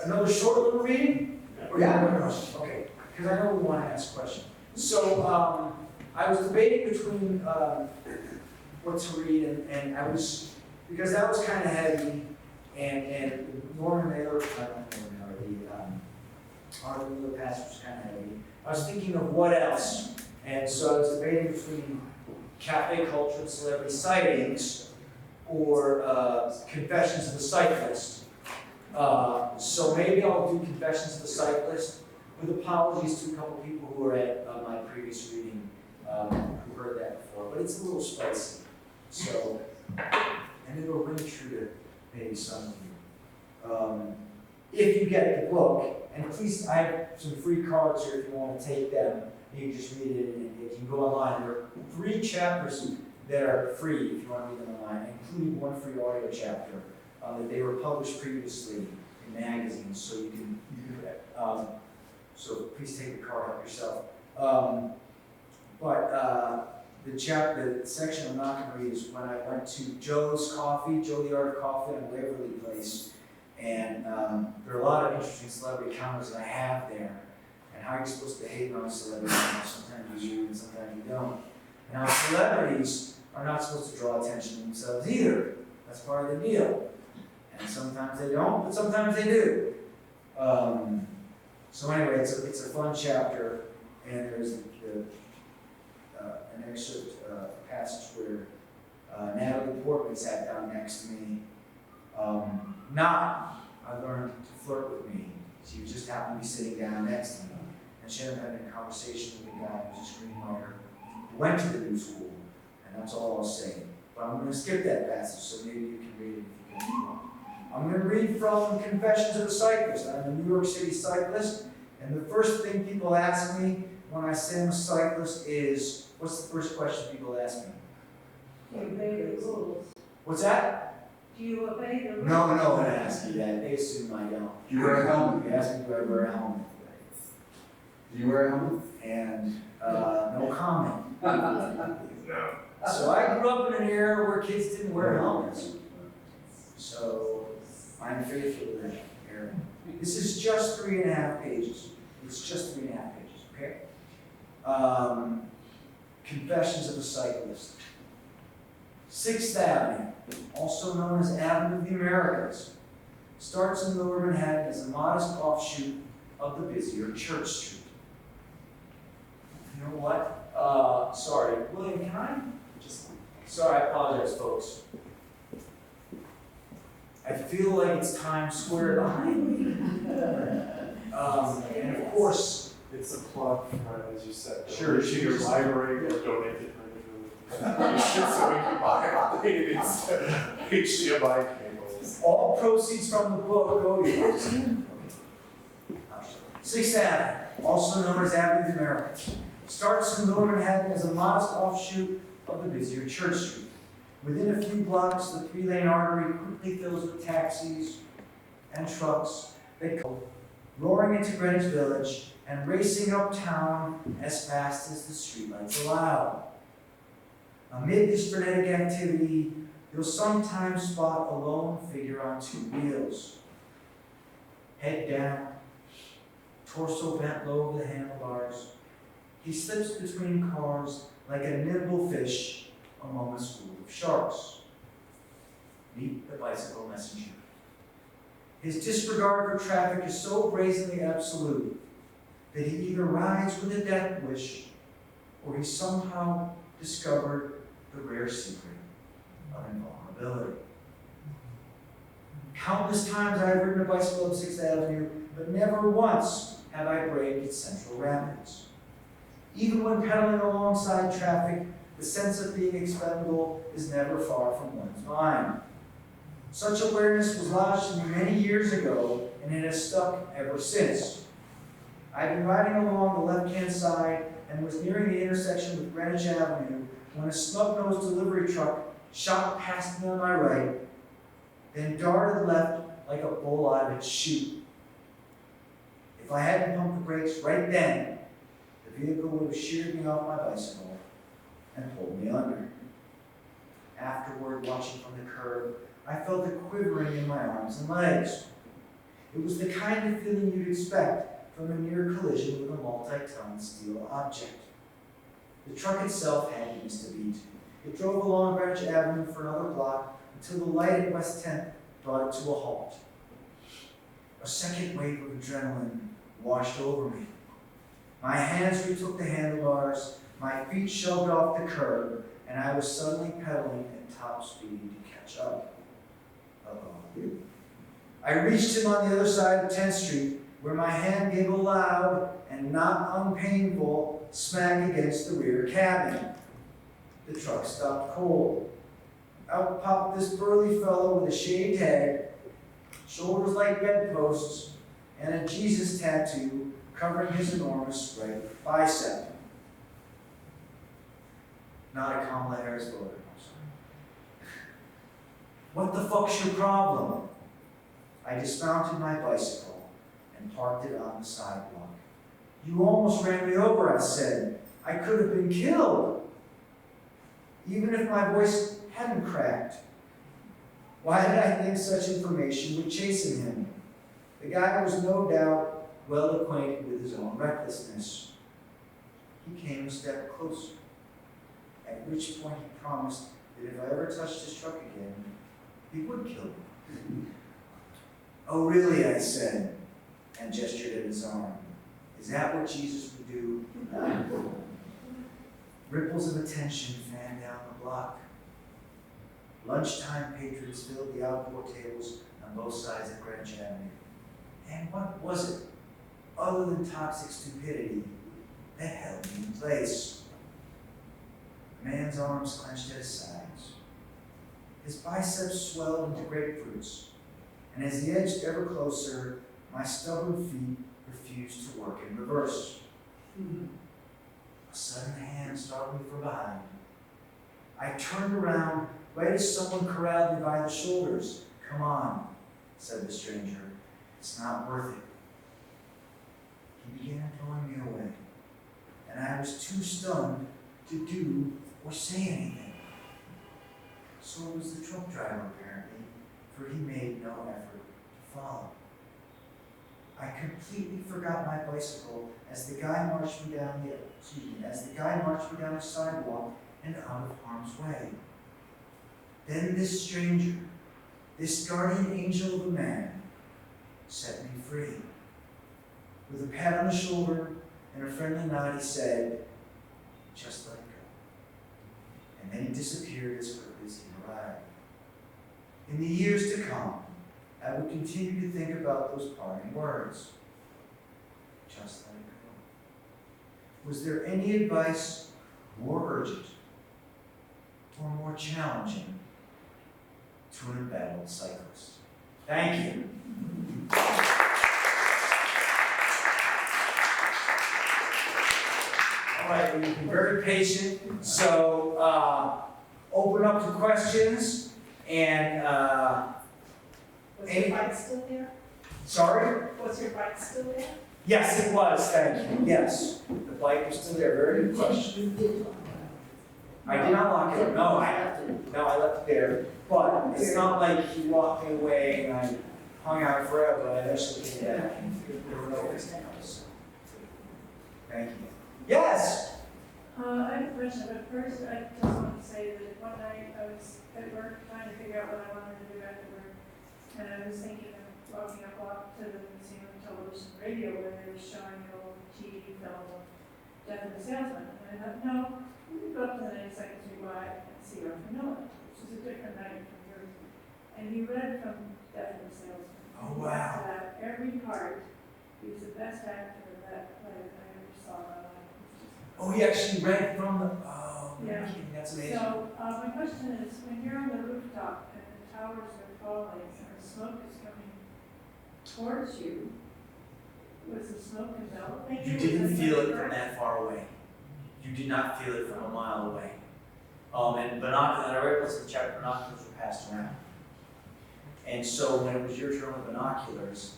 S5: another short little reading? Yeah. Okay. Because I know we want to ask questions. So I was debating between what to read, and I was, because that was kind of heavy, and Norman Mailer, I don't know, our Miller passage was kind of heavy. I was thinking of what else, and so I was debating between cafe culture and celebrity sightings, or Confessions of a Cyclist. So maybe I'll do Confessions of a Cyclist, with apologies to a couple people who were at my previous reading who heard that before, but it's a little spicy. So, and it'll ring true to maybe some of you. If you get the book, and please, I have some free cards here if you want to take them. You can just read it, and you can go online. There are 3 chapters that are free if you want to read them online, including 1 free audio chapter that they were published previously in magazines, so you can so please take the card up yourself. The section I'm not going to read is when I went to Joe's Coffee, Joe the Art of Coffee on Waverly Place. And there are a lot of interesting celebrity encounters that I have there. And how you're supposed to behave around celebrities. Sometimes you do and sometimes you don't. And how celebrities are not supposed to draw attention to themselves either. That's part of the deal. And sometimes they don't, but sometimes they do. So anyway, it's a fun chapter, and there's an excerpt, a passage where Natalie Portman sat down next to me, I learned to flirt with me. She would just happen to be sitting down next to me. And she ended up having a conversation with a guy who was a screenwriter who went to the new school. And that's all I'll say. But I'm going to skip that passage, so maybe you can read it if you can. I'm going to read from Confessions of a Cyclist. I'm a New York City cyclist. And the first thing people ask me when I say I'm a cyclist is, what's the first question people ask me?
S6: Do you obey the rules?
S5: What's that?
S6: Do you obey the rules?
S5: No one asks me that. They assume I don't.
S4: Do you wear a helmet?
S5: They ask me, do I wear a helmet?
S4: Do you wear a helmet?
S5: And no comment.
S1: No.
S5: So I grew up in an era where kids didn't wear helmets. So I'm faithful to that era. This is just 3.5 pages. It's just 3.5 pages, okay? Confessions of a Cyclist. 6th Avenue, also known as Avenue of the Americas, starts in Lower Manhattan as a modest offshoot of the busier Church Street. You know what? Sorry, William, can I just, sorry, I apologize, folks. I feel like it's Times Square behind me. And of course,
S7: It's a plug for, as you said,
S5: Sure,
S7: donate to your
S5: sure.
S7: library or donate to
S1: You should, so we can buy updated HDMI cables.
S5: all proceeds from the book go to 6th Avenue, also known as Avenue of the Americas, starts in Lower Manhattan as a modest offshoot of the busier Church Street. Within a few blocks, the 3-lane artery quickly fills with taxis and trucks that go roaring into Greenwich Village and racing uptown as fast as the streetlights allow. Amid this frenetic activity, you'll sometimes spot a lone figure on 2 wheels. Head down, torso bent low over the handlebars, he slips between cars like a nimble fish among a school of sharks. Meet the bicycle messenger. His disregard for traffic is so brazenly absolute that he either rides with a death wish or he somehow discovered the rare secret of invulnerability. Countless times I have ridden a bicycle up 6th Avenue, but never once have I braked at Central Rapids. Even when pedaling alongside traffic, the sense of being expendable is never far from one's mind. Such awareness was lodged in me many years ago, and it has stuck ever since. I've been riding along the left-hand side and was nearing the intersection with Greenwich Avenue when a snub-nosed delivery truck shot past me on my right, then darted left like a bull out of its chute. If I hadn't pumped the brakes right then, the vehicle would have sheared me off my bicycle and pulled me under. Afterward, watching from the curb, I felt a quivering in my arms and legs. It was the kind of feeling you'd expect from a near collision with a multi-ton steel object. The truck itself had missed a beat. It drove along Greenwich Avenue for another block until the light at West 10th brought it to a halt. A second wave of adrenaline washed over me. My hands retook the handlebars, my feet shoved off the curb, and I was suddenly pedaling at top speed to catch up. I reached him on the other side of 10th Street, where my hand gave a loud and not unpainful smack against the rear cabin. The truck stopped cold. Out popped this burly fellow with a shaved head, shoulders like bedposts, and a Jesus tattoo covering his enormous right bicep. Not a Kamala Harris voter. What the fuck's your problem? I dismounted my bicycle and parked it on the sidewalk. You almost ran me over, I said. I could have been killed. Even if my voice hadn't cracked. Why did I think such information would chasten him? The guy was no doubt well acquainted with his own recklessness. He came a step closer, at which point he promised that if I ever touched his truck again, he would kill me. Oh, really, I said, and gestured at his arm. Is that what Jesus would do? Ripples of attention fanned down the block. Lunchtime patrons filled the outdoor tables on both sides of Greenwich Avenue. And what was it, other than toxic stupidity, that held me in place? The man's arms clenched at his sides. His biceps swelled into grapefruits, and as he edged ever closer, my stubborn feet refused to work in reverse. A sudden hand startled me from behind. I turned around right as someone corralled me by the shoulders. "Come on," said the stranger. "It's not worth it." He began drawing me away, and I was too stunned to do or say anything. So it was the truck driver, apparently, for he made no effort to follow. I completely forgot my bicycle as the guy marched me down the sidewalk and out of harm's way. Then this stranger, this guardian angel of a man, set me free. With a pat on the shoulder and a friendly nod, he said, "Just let it go." And then he disappeared as quickly as he arrived. In the years to come, I would continue to think about those parting words. Just let it go. Was there any advice more urgent or more challenging to an embattled cyclist? Thank you. All right, we've been very patient, so open up to questions and
S6: Was your bike still there?
S5: sorry?
S6: Was your bike still there?
S5: Yes, it was, thank you, yes. The bike was still there, very good question.
S6: You did lock
S5: I did not lock it, no, I left it there. But it's not like he walked me away and I hung out forever, I eventually came back. There were no examples. Thank you. Yes?
S6: I have a question, but first I just want to say that one night I was at work trying to figure out what I wanted to do after work. And I was thinking of walking up to the Museum of Television and Radio where they were showing the old TV film of Death of the Salesman. And I thought, no, we can go up to the 92nd Street Y and see Arthur Miller, which is a different night from yours. And he read from Death of the Salesman.
S5: Oh, wow.
S6: That every part, he was the best actor of that play that I ever saw in my life. It's just-
S5: Oh, he actually read from the, oh,
S6: Yeah.
S5: that's amazing.
S6: So, my question is, when you're on the rooftop and the towers are falling and the smoke is coming towards you, was the smoke enveloping you?
S5: You didn't feel it from that far away. You did not feel it from a mile away. And binoculars, and I read what's the check, binoculars were passed around. And so when it was your turn with binoculars,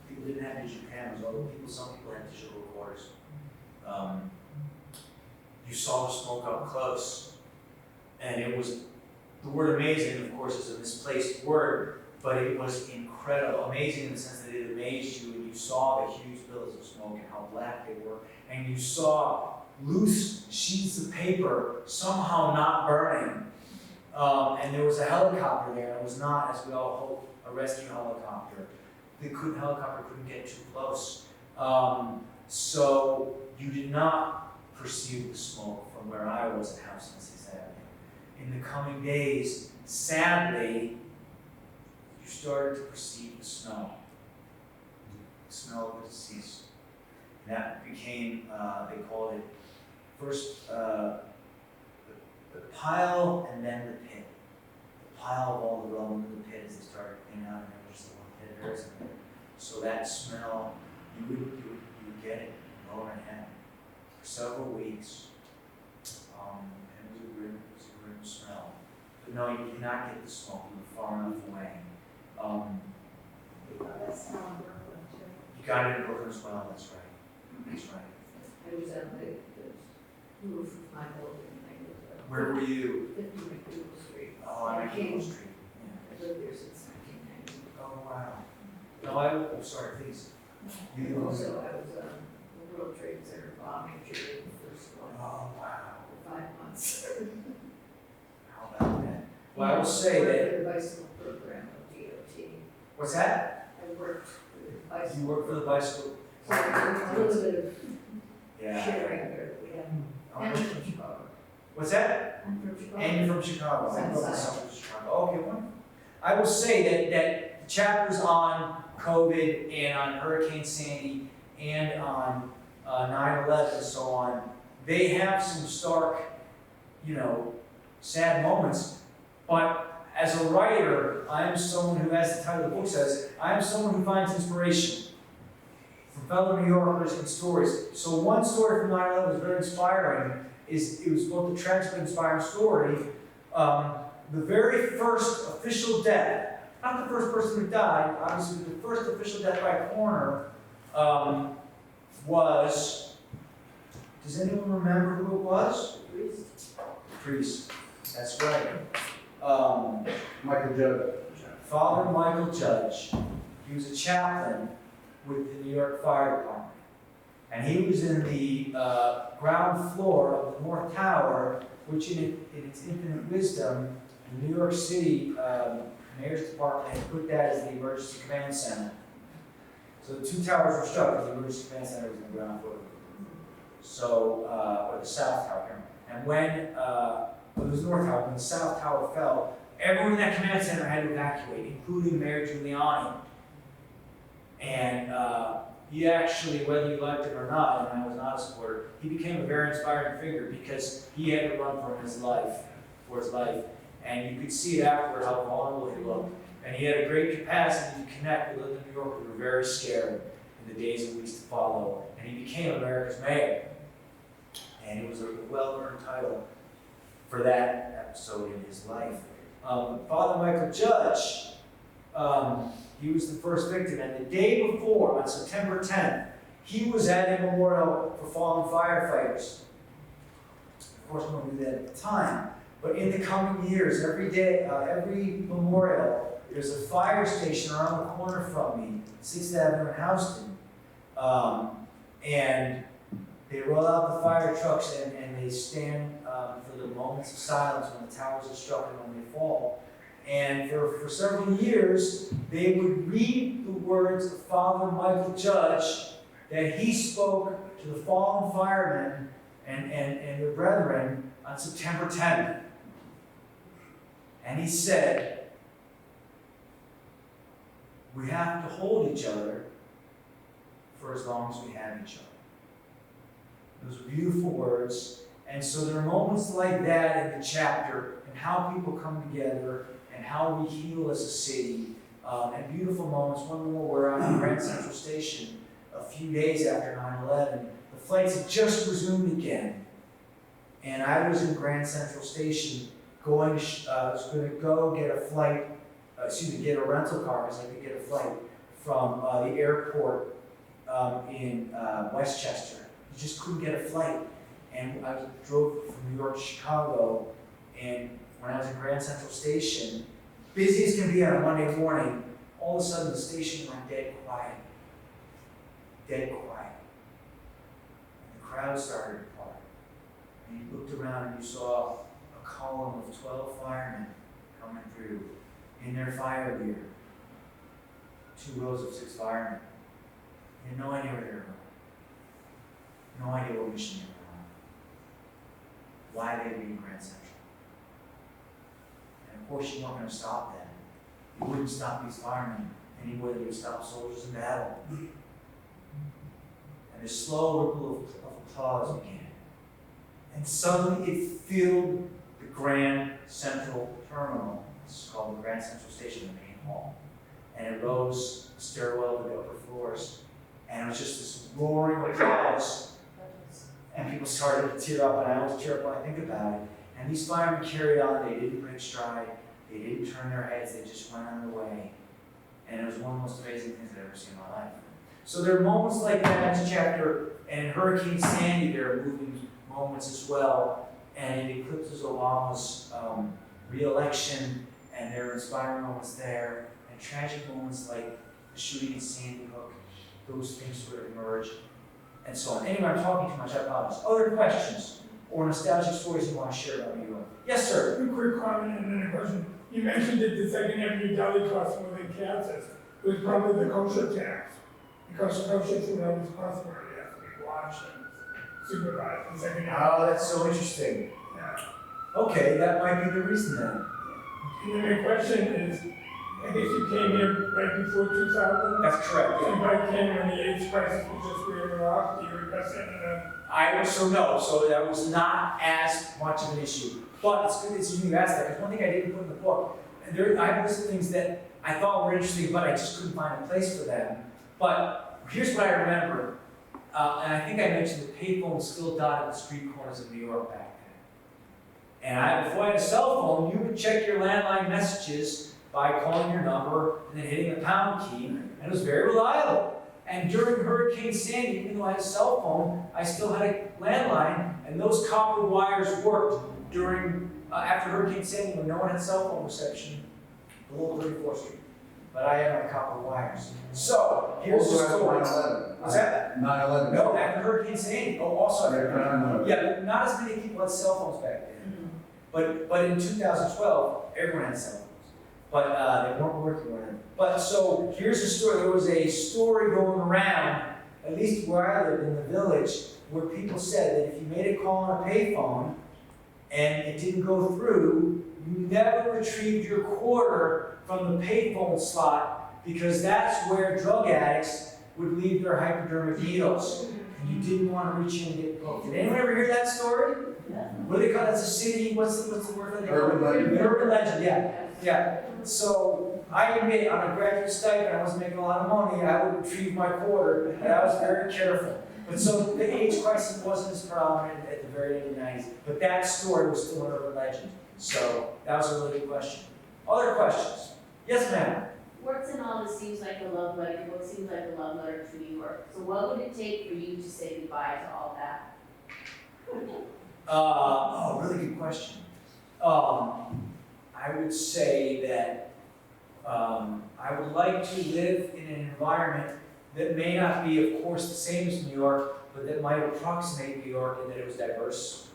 S5: people didn't have digital cameras, although some people had digital recorders. You saw the smoke up close, and it was, the word amazing, of course, is a misplaced word, but it was incredible, amazing in the sense that it amazed you, and you saw the huge billows of smoke and how black they were, and you saw loose sheets of paper somehow not burning. And there was a helicopter there, and it was not, as we all hope, a rescue helicopter. The helicopter couldn't get too close. So you did not perceive the smoke from where I was at House on 6th Avenue. In the coming days, sadly, you started to perceive the smell of the deceased. And that became, they called it first the pile and then the pit. The pile of all the rubble in the pit as they started cleaning out, and there was just the one pit there, isn't there? So that smell, you would get it in Lower Manhattan for several weeks. And it was a grim smell. But no, you did not get the smoke, you were far enough away.
S6: That's how I'm Brooklyn too.
S5: You got it in Brooklyn as well, that's right. That's right.
S8: I was on the roof of my building, and I was
S5: Where were you?
S8: 50 McDougal Street.
S5: Oh, on King Street.
S8: I lived there since 1990.
S5: Oh, wow. No, oh, sorry, please. You
S8: Also, I was on the World Trade Center bombing during the first one
S5: Oh, wow.
S8: for 5 months.
S5: How about that? Well, I will say that,
S8: I worked for the bicycle program of DOT.
S5: what's that?
S8: I worked for the bicycle.
S5: You work for the bicycle?
S8: So there was a little bit of
S5: Yeah.
S8: sharing there. We had
S5: Oh,
S8: management power.
S5: What's that?
S8: I'm from Chicago.
S5: And you're from Chicago. I grew up in
S8: South
S5: South Chicago. Okay, wonderful. I will say that the chapters on COVID and on Hurricane Sandy and on 9/11 and so on, they have some stark, sad moments. But as a writer, I am someone who, as the title of the book says, I am someone who finds inspiration from fellow New Yorkers and stories. So one story from 9/11 was very inspiring. It was both a tragically inspiring story. The very first official death, not the first person who died, obviously the first official death by a coroner was, does anyone remember who it was? Priest. That's right.
S4: Michael Judge.
S5: Father Michael Judge. He was a chaplain with the New York Fire Department. And he was in the ground floor of the North Tower, which in its infinite wisdom, the New York City Mayor's Department had put that as the emergency command center. So the two towers were struck, and the emergency command center was in the ground floor. So, or the South Tower. And when it was the North Tower, when the South Tower fell, everyone in that command center had to evacuate, including Mayor Giuliani. And he actually, whether you liked it or not, and I was not a supporter, he became a very inspiring figure because he had to run for his life. And you could see it afterward how vulnerable he looked. And he had a great capacity to connect with other New Yorkers who were very scared in the days and weeks to follow. And he became America's mayor. And it was a well-earned title for that episode in his life. Father Michael Judge, he was the first victim. And the day before, on September 10th, he was at a memorial for fallen firefighters. Of course, no one knew that at the time. But in the coming years, every day, every memorial, there's a fire station around the corner from me, 6th Avenue in Houston. And they roll out the fire trucks and they stand for the moments of silence when the towers are struck and when they fall. And for several years, they would read the words of Father Michael Judge that he spoke to the fallen firemen and their brethren on September 10th. And he said, we have to hold each other for as long as we have each other. Those are beautiful words. And so there are moments like that in the chapter and how people come together and how we heal as a city. And beautiful moments. One more where I'm in Grand Central Station a few days after 9/11. The flights had just resumed again. And I was in Grand Central Station I was going to go get a flight, get a rental car because I could get a flight from the airport in Westchester. You just couldn't get a flight. And I drove from New York to Chicago, and when I was in Grand Central Station, busy as can be on a Monday morning, all of a sudden the station went dead quiet. Dead quiet. And the crowd started to part. And you looked around and you saw a column of 12 firemen coming through in their fire gear. 2 rows of 6 firemen. You had no idea where they were going. No idea what mission they were on. Why they were in Grand Central. And of course you weren't going to stop them. You wouldn't stop these firemen any more than you would stop soldiers in battle. And a slow ripple of applause began. And suddenly it filled the Grand Central Terminal. This is called the Grand Central Station, the main hall. And it rose the stairwell to the upper floors. And it was just this roaring applause. And people started to tear up, and I always tear up when I think about it. And these firemen carried on. They didn't break stride. They didn't turn their heads. They just went on their way. And it was one of the most amazing things I've ever seen in my life. So there are moments like that in this chapter. And in Hurricane Sandy, there are moving moments as well. And it eclipses Obama's re-election, and there are inspiring moments there. And tragic moments like the shooting in Sandy Hook. Those things sort of emerge. And so on. Anyway, I'm talking too much, I apologize. Other questions or nostalgic stories you want to share about New York? Yes, sir.
S9: A quick comment and then a question. You mentioned that the Second Avenue deli crossing within Kansas was probably the kosher tax. Because kosher food always costs money, it has to be washed and supervised. The Second Avenue.
S5: Oh, that's so interesting.
S9: Yeah.
S5: Okay, that might be the reason then.
S9: And then the question is, I guess you came here right before 2000?
S5: That's correct,
S9: So
S5: yeah.
S9: you probably came when the AIDS crisis was just wearing off, do you regret saying
S5: So that was not as much of an issue. But it's good that you asked that, because one thing I didn't put in the book, and I have listed things that I thought were interesting, but I just couldn't find a place for them. But here's what I remember, and I think I mentioned that payphones still dotted the street corners of New York back then. And before I had a cell phone, you would check your landline messages by calling your number and then hitting the pound key, and it was very reliable. And during Hurricane Sandy, even though I had a cell phone, I still had a landline, and those copper wires worked during, after Hurricane Sandy, when no one had cell phone reception below 34th Street. But I had my copper wires. So, here's the story.
S4: 9/11.
S5: What's that?
S4: 9/11.
S5: No, after Hurricane Sandy. Oh, also after Hurricane
S4: 9/11.
S5: Yeah, but not as many people had cell phones back then. But in 2012, everyone had cell phones. But they weren't working with them. But so here's the story. There was a story going around, at least where I lived in the village, where people said that if you made a call on a payphone and it didn't go through, you never retrieved your quarter from the payphone slot, because that's where drug addicts would leave their hypodermic needles. And you didn't want to reach in and get poked. Did anyone ever hear that story? What do they call it? It's a city, what's the word for it?
S4: Urban legend.
S5: Urban legend, yeah. So I admit, on a graduate stipend, I wasn't making a lot of money, I would retrieve my quarter, and I was very careful. But so the AIDS crisis wasn't as prominent at the very end of the 90s, but that story was still an urban legend. So that was a really good question. Other questions? Yes, ma'am?
S8: Words and all, this seems like a love letter, your book seems like a love letter to New York. So what would it take for you to say goodbye to all that?
S5: Really good question. I would say that I would like to live in an environment that may not be, of course, the same as New York, but that might approximate New York in that it was diverse.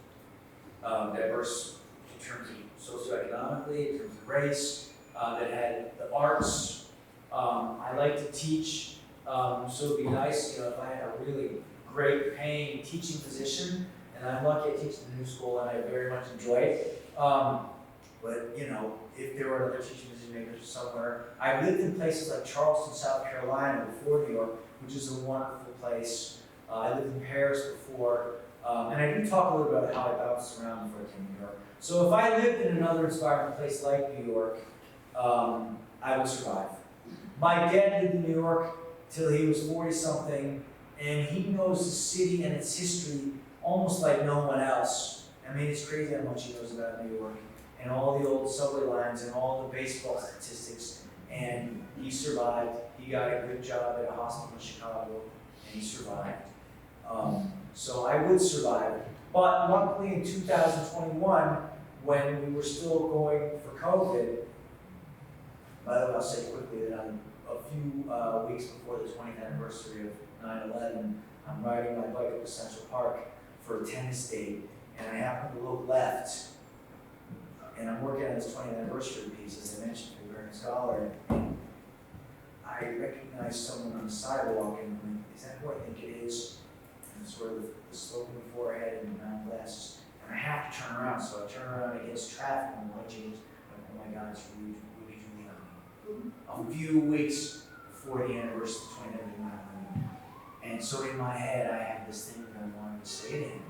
S5: Diverse in terms of socioeconomically, in terms of race, that had the arts. I like to teach, so it'd be nice, if I had a really great paying teaching position, and I'm lucky I teach in the new school and I very much enjoy it. But if there were other teaching decision makers somewhere, I lived in places like Charleston, South Carolina before New York, which is a wonderful place. I lived in Paris before, and I do talk a little bit about how I bounced around before I came to New York. So if I lived in another inspiring place like New York, I would survive. My dad lived in New York till he was 40-something, and he knows the city and its history almost like no one else. I mean, it's crazy how much he knows about New York, and all the old subway lines and all the baseball statistics, and he survived. He got a good job at a hospital in Chicago, and he survived. So I would survive. But luckily in 2021, when we were still going for COVID, by the way, I'll say quickly that I'm a few weeks before the 20th anniversary of 9/11, I'm riding my bike up to Central Park for a tennis date, and I happen to look left, and I'm working on this 20th anniversary piece, as I mentioned, for the American Scholar, and I recognize someone on the sidewalk, and I'm like, is that who I think it is? And it's sort of the sloping forehead and the round glasses, and I have to turn around, so I turn around against traffic, and I change, like, oh my God, it's Rudy Giuliani. A few weeks before the anniversary of 2019. And so in my head, I have this thing that I wanted to say to him.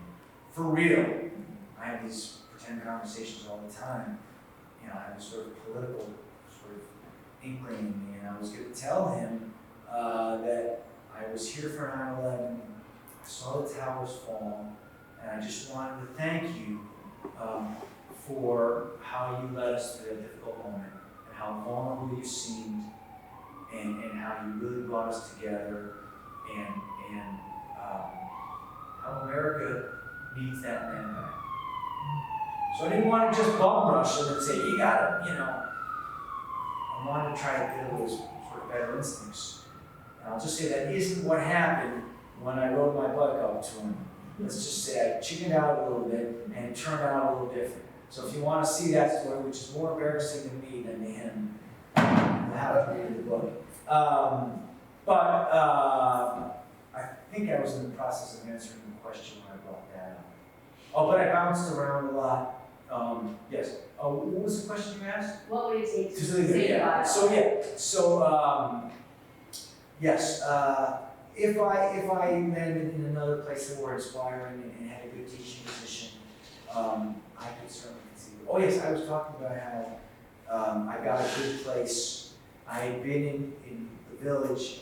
S5: For real. I have these pretend conversations all the time. I have this sort of political sort of inkling in me, and I was going to tell him that I was here for 9/11, I saw the towers fall, and I just wanted to thank you for how you led us through a difficult moment, and how vulnerable you seemed, and how you really brought us together, and how America needs that man back. So I didn't want to just bum rush him and say, you got it, I wanted to try to get those sort of better instincts. And I'll just say that isn't what happened when I rode my bike up to him. Let's just say I chickened out a little bit, and it turned out a little different. So if you want to see that story, which is more embarrassing to me than to him, you'll have to read the book. I think I was in the process of answering the question when I brought that up. Oh, but I bounced around a lot. Yes. What was the question you asked?
S8: What would it take to
S5: To
S8: say
S5: say, yeah.
S8: goodbye?
S5: Yes, if I landed in another place that were inspiring and had a good teaching position, I could certainly consider. Oh yes, I was talking about how I got a good place. I had been in the village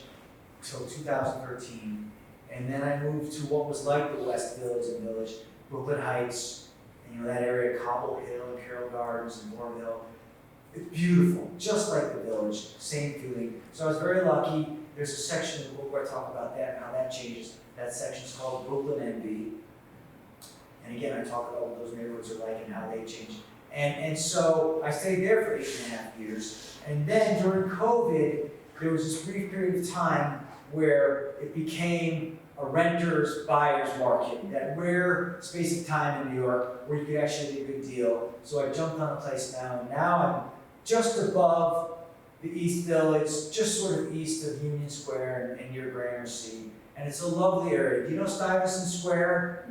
S5: till 2013, and then I moved to what was like the West Village and Village, Brooklyn Heights, and that area, Cobble Hill and Carroll Gardens and Warville. It's beautiful, just like the village, same feeling. So I was very lucky. There's a section in the book where I talk about that and how that changes. That section's called Brooklyn Envy. And again, I talk about what those neighborhoods are like and how they change. And so I stayed there for 8.5 years. And then during COVID, there was this brief period of time where it became a renter's buyer's market, that rare space of time in New York where you could actually get a good deal. So I jumped on a place now, and now I'm just above the East Village, just sort of east of Union Square and near Gramercy. And it's a lovely area. Do you know Stuyvesant Square?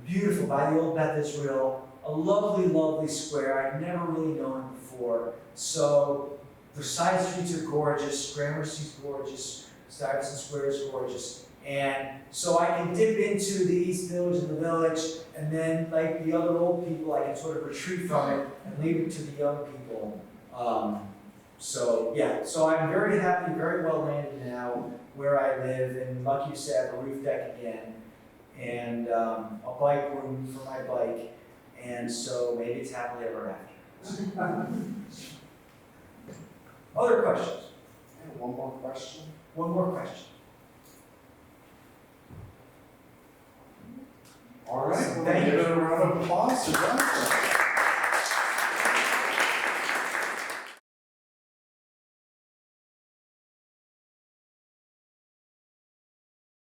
S5: Beautiful, by the old Beth Israel. A lovely, lovely square. I'd never really known before. So the side streets are gorgeous, Gramercy's gorgeous, Stuyvesant Square is gorgeous. And so I can dip into the East Village and the Village, and then like the other old people, I can sort of retreat from it and leave it to the young people. So I'm very happy, very well landed now where I live, and lucky to say I have a roof deck again, and a bike room for my bike, and so maybe it's happily ever after. Other questions?
S1: Yeah, one more question.
S5: One more question.
S1: All right, we'll
S5: Thank
S1: give
S5: you.
S1: it a round of applause to Justin.